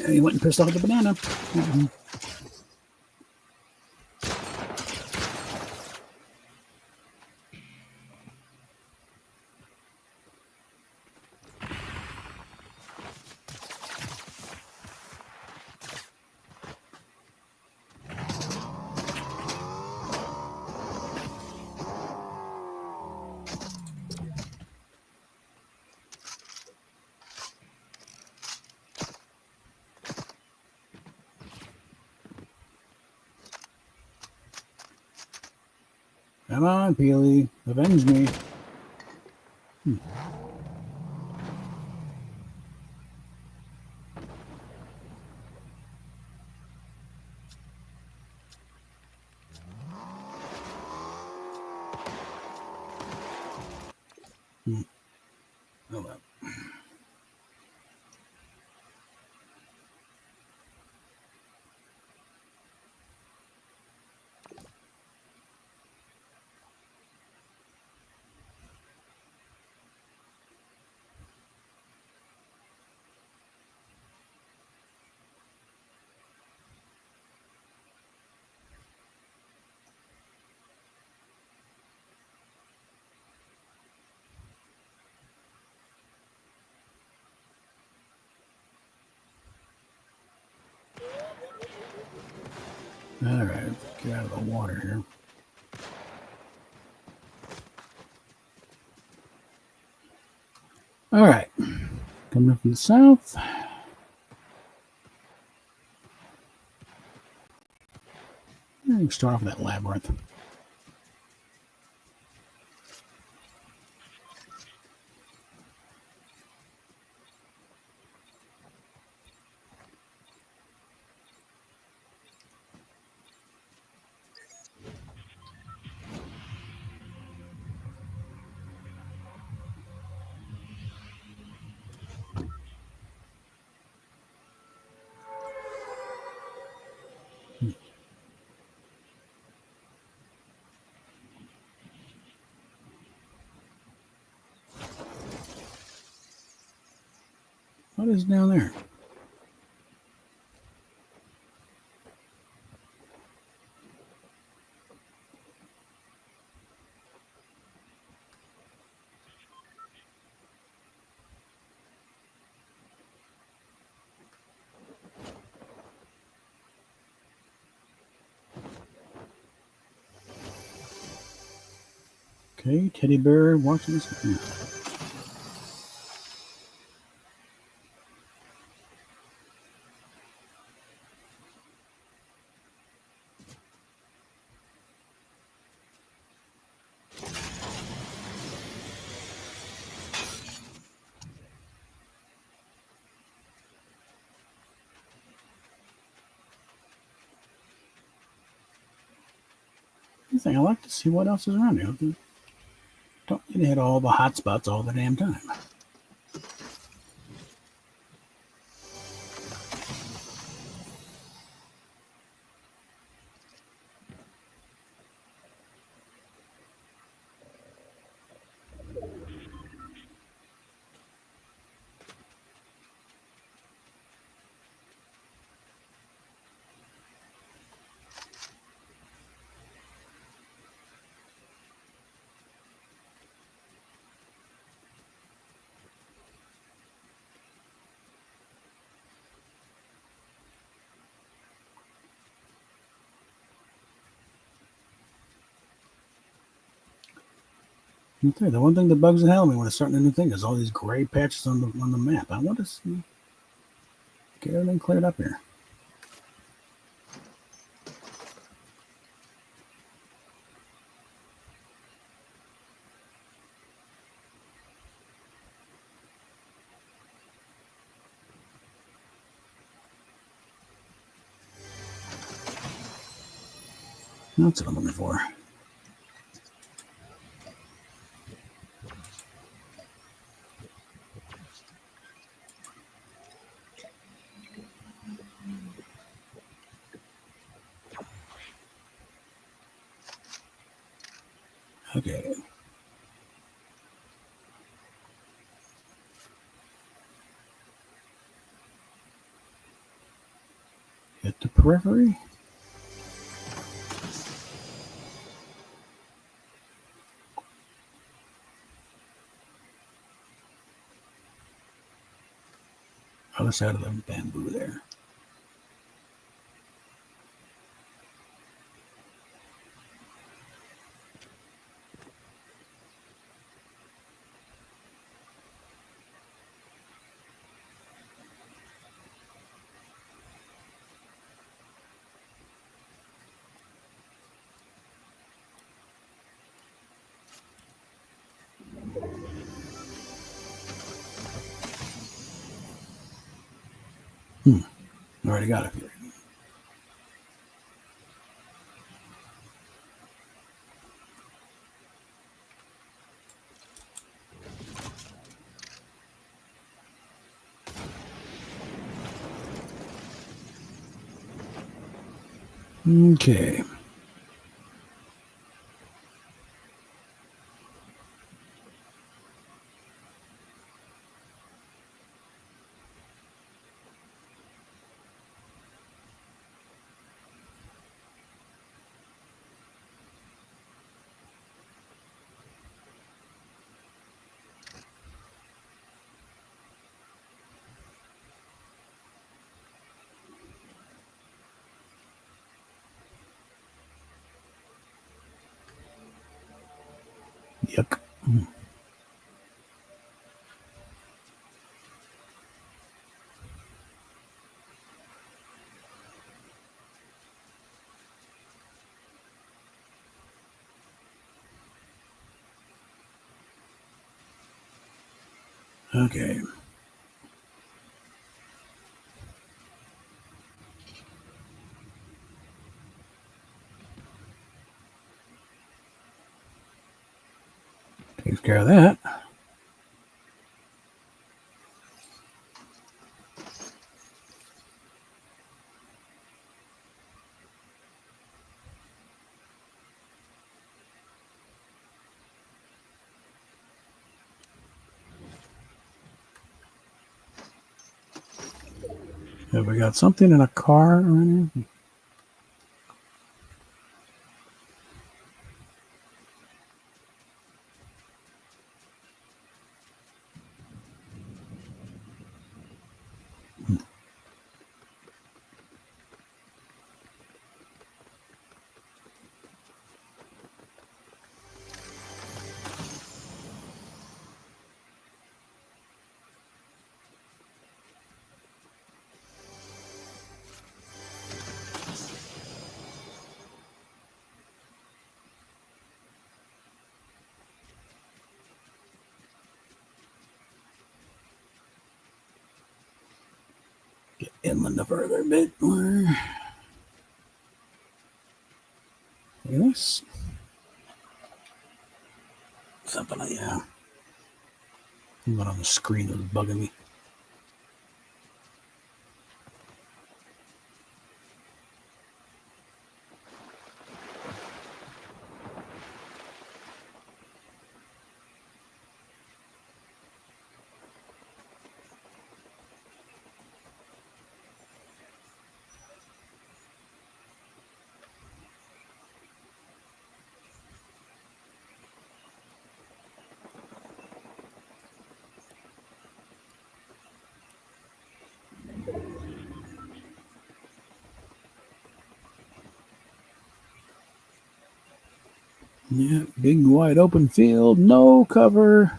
He went and pissed off the banana. Mm-hmm. Come on, Peely. Avenge me. Oh, well. All right, get out of the water here. All right, coming up from the south. Start off with that labyrinth. What is down there? Okay, teddy bear watching this. I like to see what else is around here. Don't need to hit all the hot spots all the damn time. Okay, the one thing that bugs the hell out of me when I start a new thing is all these gray patches on the map. I want to see, get everything cleared up here. That's what I'm looking for. Okay. Hit the periphery. Other side of the bamboo there. Already got it here. Okay. Yuck. Okay. Takes care of that. Have we got something in a car or anything? inland a further bit more. Look at this. Something like that. Something on the screen that was bugging me. Yeah, big wide open field, no cover.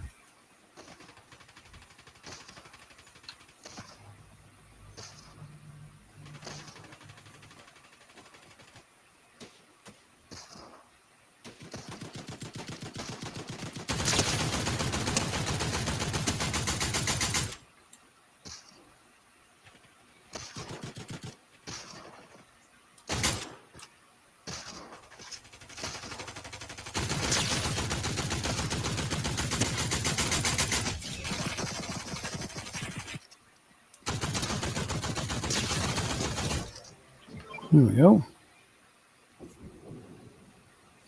There we go.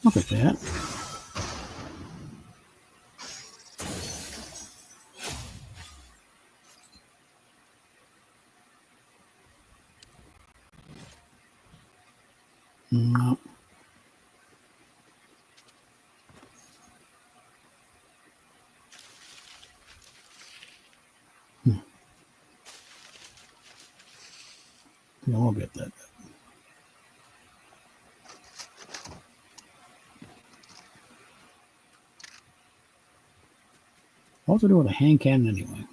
Look at that. No. Yeah, we'll get that. What's it do with a hand cannon anyway?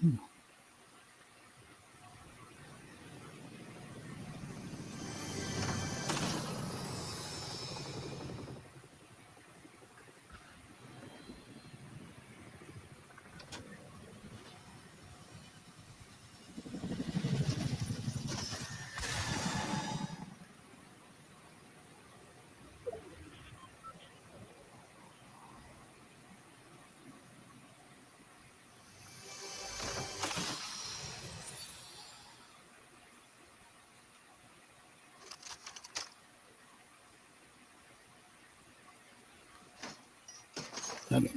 Okay.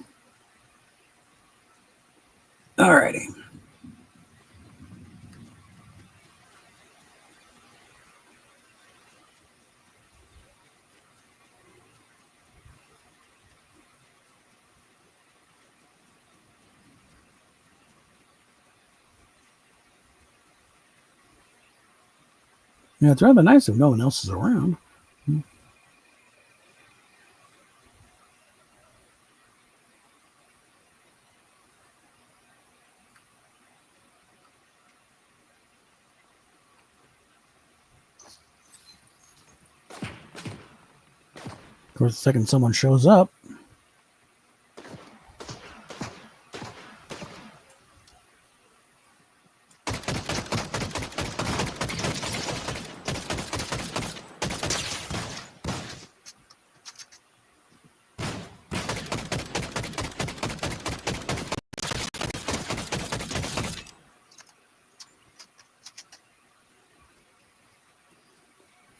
Alrighty. Yeah, it's rather nice if no one else is around. Of course, the second someone shows up,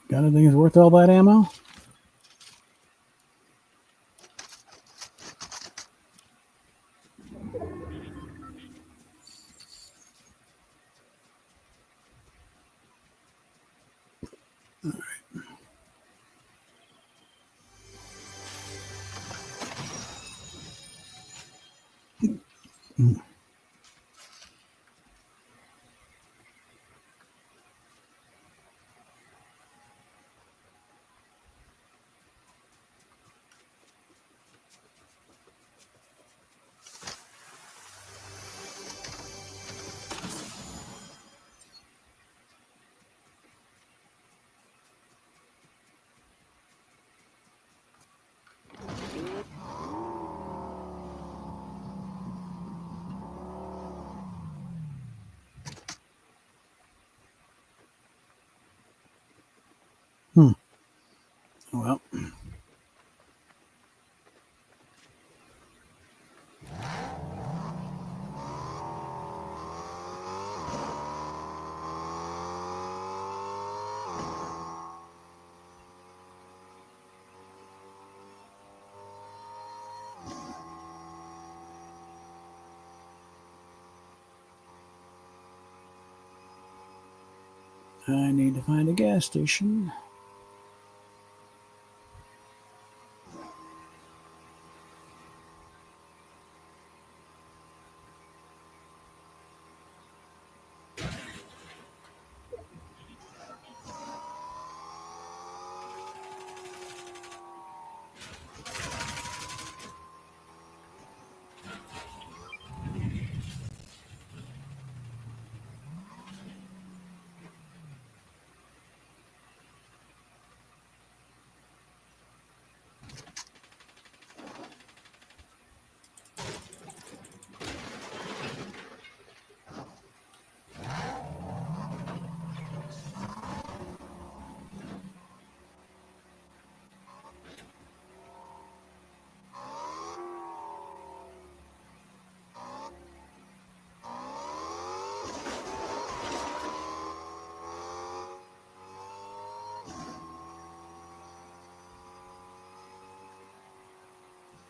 gotta think it's worth all that ammo. well. I need to find a gas station.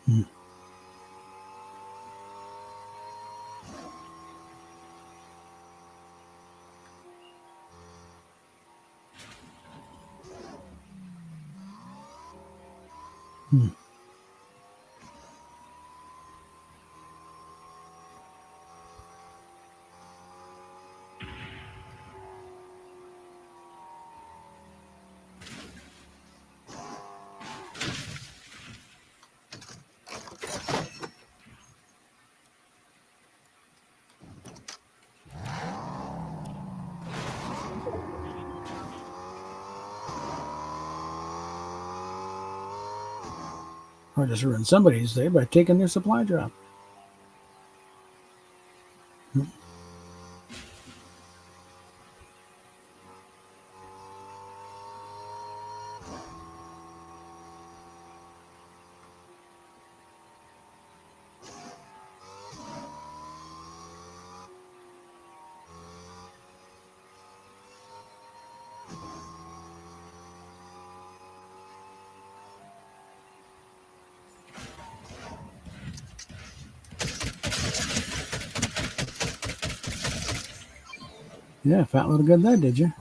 Hmm. Hmm. I just ruined somebody's day by taking their supply drop. Hmm. Yeah, fat little good that, did you?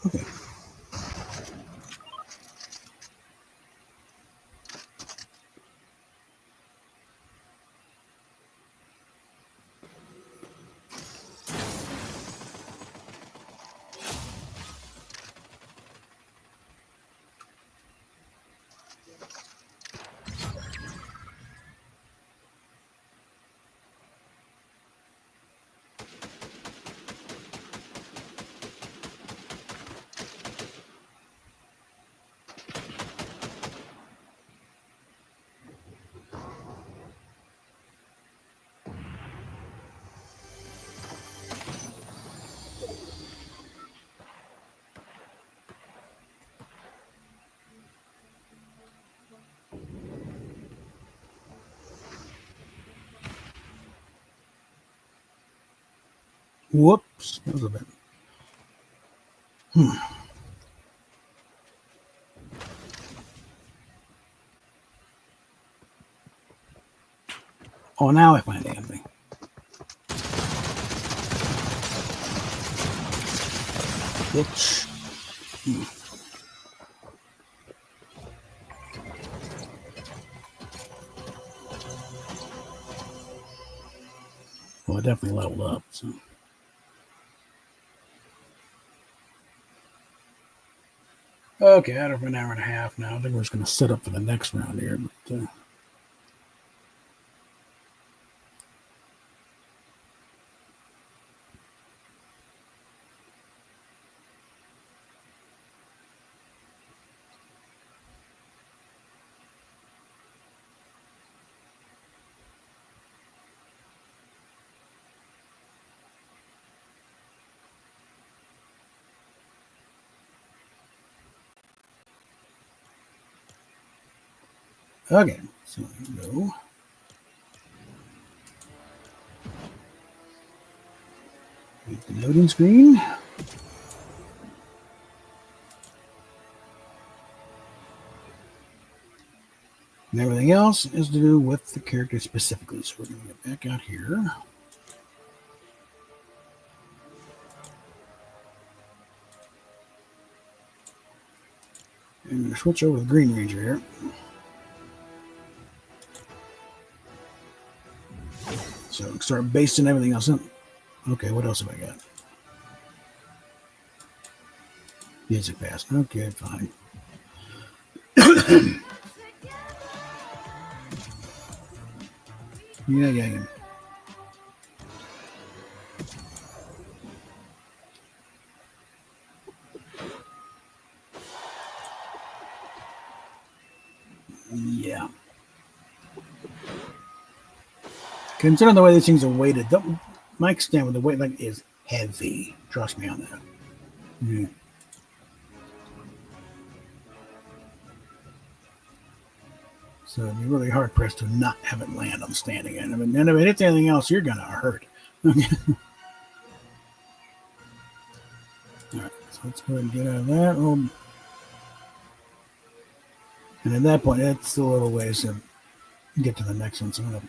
Okay. Whoops. That was a bit. Hmm. Oh, now I find the damn thing. Whoops. Hmm. Well, I definitely leveled up. So. Okay, out of an hour and a half now. I think we're just going to set up for the next round here. But, Okay, so go. Hit the loading screen. And everything else is to do with the character specifically. So we're going to get back out here. And switch over to the Green Ranger here. So start basting everything else in. Okay, what else have I got? Music pass. Okay, fine. Yeah. Yeah. Considering the way these things are weighted, my extent with the weight like is heavy. Trust me on that. Yeah. So it'd be really hard pressed to not have it land on standing end. I mean, and if it hits anything else, you're gonna hurt. All right, so let's go ahead and get out of that. And at that point, it's a little ways to get to the next one. So I'm gonna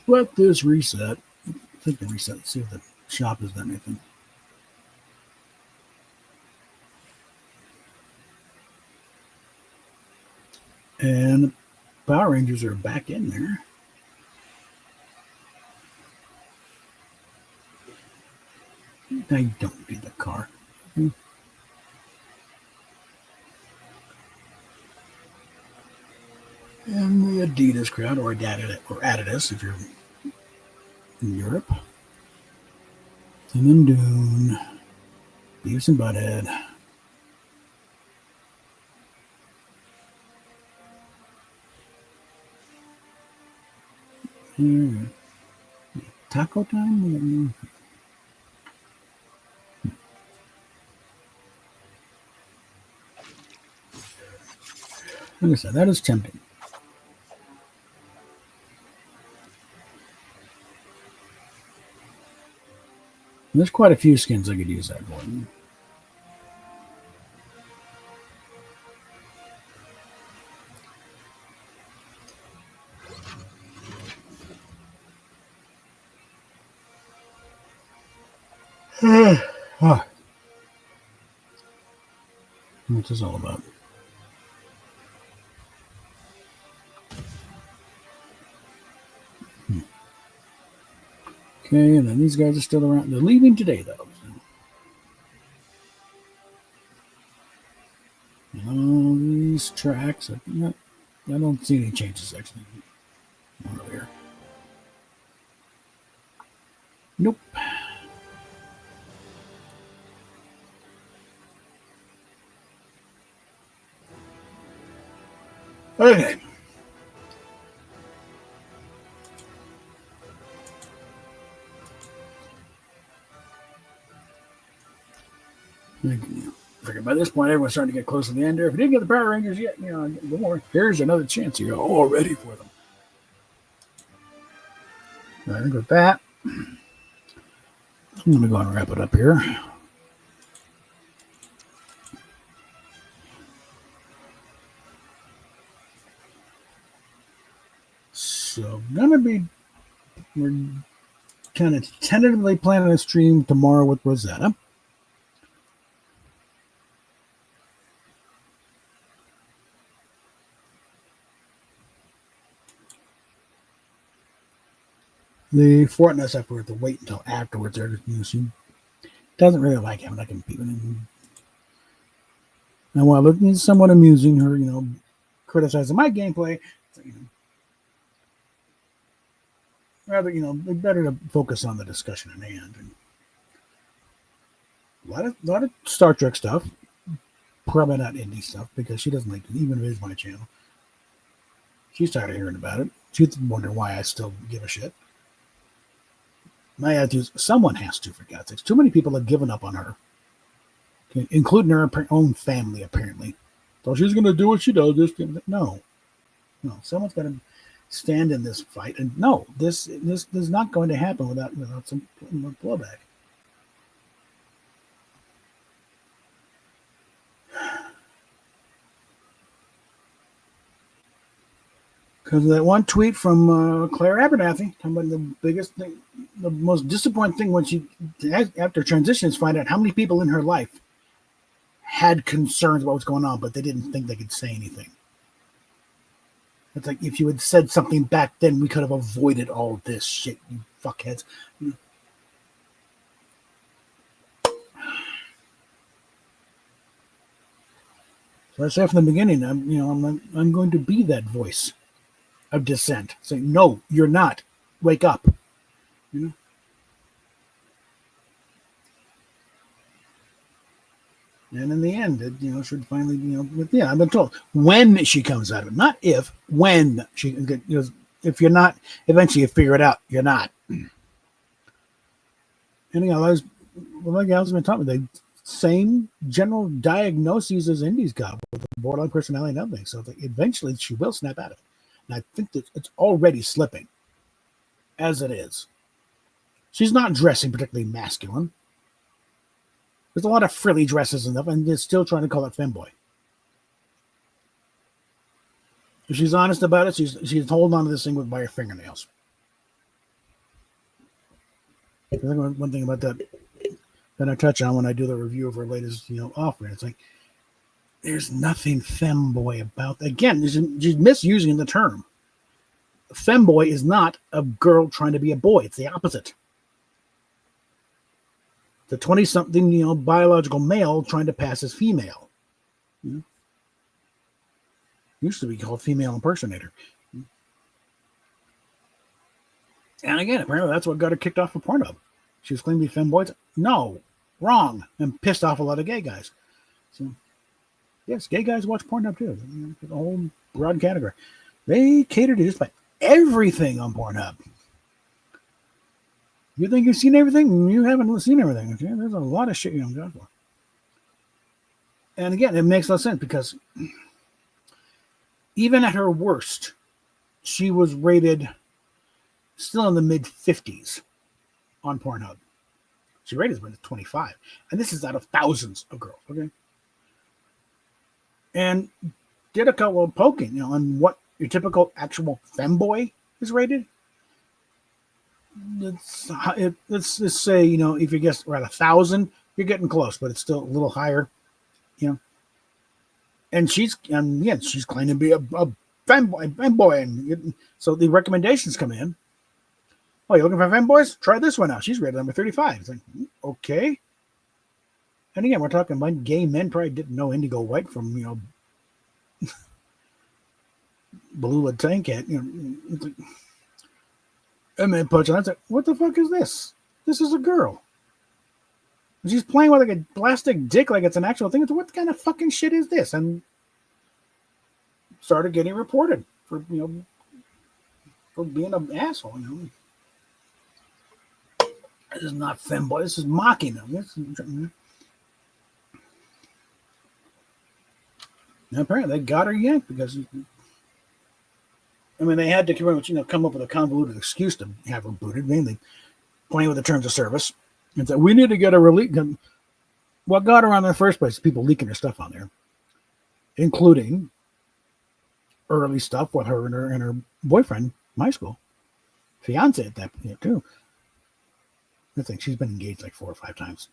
let this reset. I think the reset. Let's see if the shop has done anything. And the Power Rangers are back in there. I don't need the car. And the Adidas crowd, or Adidas if you're in Europe. Tim and Dune, Beavis and Butthead. Taco time? Like I said, that is tempting. There's quite a few skins I could use that for. What's this all about? Okay, and then these guys are still around. They're leaving today, though. And all these tracks, I don't see any changes actually over there. Nope. Okay. Figure by this point, everyone's starting to get close to the end there. If you didn't get the Power Rangers yet, don't worry. Here's another chance. You're all ready for them. I think with that, I'm going to go and wrap it up here. So, we're kind of tentatively planning a stream tomorrow with Rosetta. The Fortnite stuff we have to wait until afterwards. She doesn't really like having to compete with him. And while looking somewhat amusing, her, criticizing my gameplay, rather, better to focus on the discussion at hand. And a lot of Star Trek stuff. Probably not indie stuff because she doesn't like it, even if it is my channel. She's tired of hearing about it. She's wondering why I still give a shit. My attitude is someone has to, for God's sakes. Too many people have given up on her, okay, including her own family, apparently. So she's going to do what she does. No. No, someone's got to stand in this fight. And no, this is not going to happen without some blowback. Because of that one tweet from Claire Abernathy, talking about the biggest thing, the most disappointing thing when she, after transitions, find out how many people in her life had concerns about what's going on, but they didn't think they could say anything. It's like, if you had said something back then, we could have avoided all this shit, you fuckheads. So I said from the beginning, I'm going to be that voice of dissent, saying, no, you're not. Wake up. And in the end, it should finally, I've been told when she comes out of it, not if, when she, if you're not, eventually you figure it out, you're not. And like I was been talking, the same general diagnoses as Indy's got with borderline personality and everything. So eventually she will snap out of it. And I think that it's already slipping as it is. She's not dressing particularly masculine. There's a lot of frilly dresses and stuff, and they're still trying to call it femboy. If she's honest about it, she's holding on to this thing by her fingernails. I think one thing about that I touch on when I do the review of her latest, offering, it's like there's nothing femboy about that. Again, she's misusing the term. Femboy is not a girl trying to be a boy. It's the opposite. The 20-something, biological male trying to pass as female. Used to be called female impersonator. And again, apparently that's what got her kicked off of Pornhub. She was claiming to be femboy. No, wrong. And pissed off a lot of gay guys. So, yes, gay guys watch Pornhub too. The whole broad category. They cater to just about everything on Pornhub. You think you've seen everything? You haven't seen everything. Okay? There's a lot of shit you haven't gone for. And again, it makes no sense because even at her worst, she was rated still in the mid-50s on Pornhub. She rated as 25. And this is out of thousands of girls. Okay. And did a couple of poking, on what your typical actual femboy is rated. Let's just say, if you guess around 1,000, you're getting close, but it's still a little higher, And she's claiming to be a femboy, and so the recommendations come in. Oh, you're looking for femboys? Try this one out. She's rated number 35. It's like, okay. And again, we're talking about gay men probably didn't know Indigo White from Blue Tank Cat. It's like, and then punch on. I was like, what the fuck is this? This is a girl. And she's playing with like a plastic dick like it's an actual thing. What kind of fucking shit is this? And started getting reported for for being an asshole. This is not femboy. This is mocking them. And apparently they got her yanked because they had to come up with a convoluted excuse to have her booted, mainly playing with the terms of service. And so we need to get a release. What got her on in the first place is people leaking her stuff on there, including early stuff with her and her boyfriend, my school, fiance at that point too. I think she's been engaged like 4 or 5 times.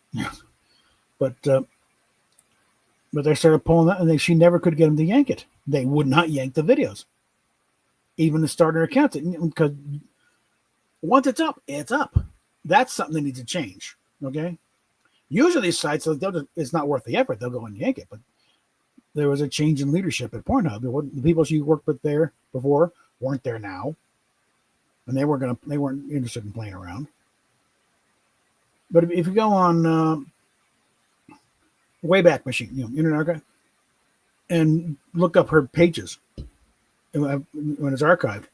But they started pulling that, and she never could get them to yank it. They would not yank the videos. Even the starter accounts, because once it's up, it's up. That's something that needs to change. Okay. Usually these sites, it's not worth the effort. They'll go and yank it. But there was a change in leadership at Pornhub. The people she worked with there before weren't there now, and they weren't interested in playing around. But if you go on Wayback Machine, Internet Archive, and look up her pages when it's archived,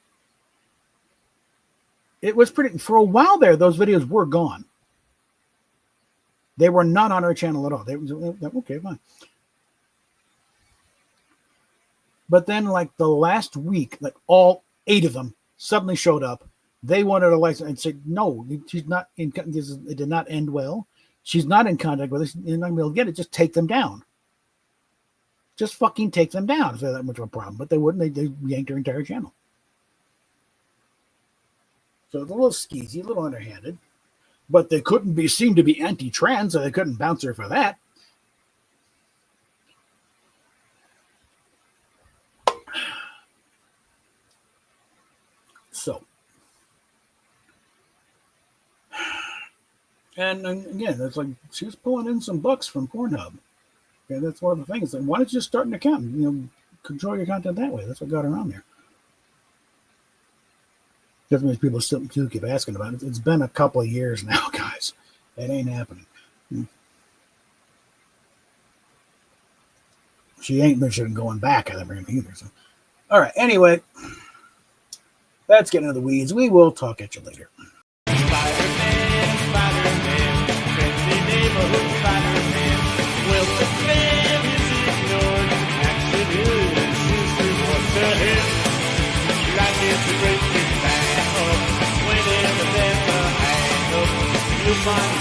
it was pretty. For a while there, those videos were gone. They were not on our channel at all. Okay, fine. But then, like the last week, like all 8 of them suddenly showed up. They wanted a license and said, "No, she's not in. It did not end well. She's not in contact with us. You're not going to be able to get it. Just take them down. Just fucking take them down if they're that much of a problem." But they wouldn't. They yanked her entire channel. So it's a little skeezy, a little underhanded. But they couldn't be seen to be anti-trans, so they couldn't bounce her for that. So, and again, it's like she was pulling in some bucks from Pornhub. Okay, that's one of the things. Like, why don't you just start an account and control your content that way? That's what got her on there. Just means people still keep asking about it. It's been a couple of years now, guys. It ain't happening. She ain't mentioning going back either. So. All right. Anyway, that's getting into the weeds. We will talk at you later. Spider-Man, Spider-Man, friendly neighborhood Spider-Man. Well, the plan is ignored. Action is what's ahead. Like it's a great big bang up. Whenever there's a hang up, you'll find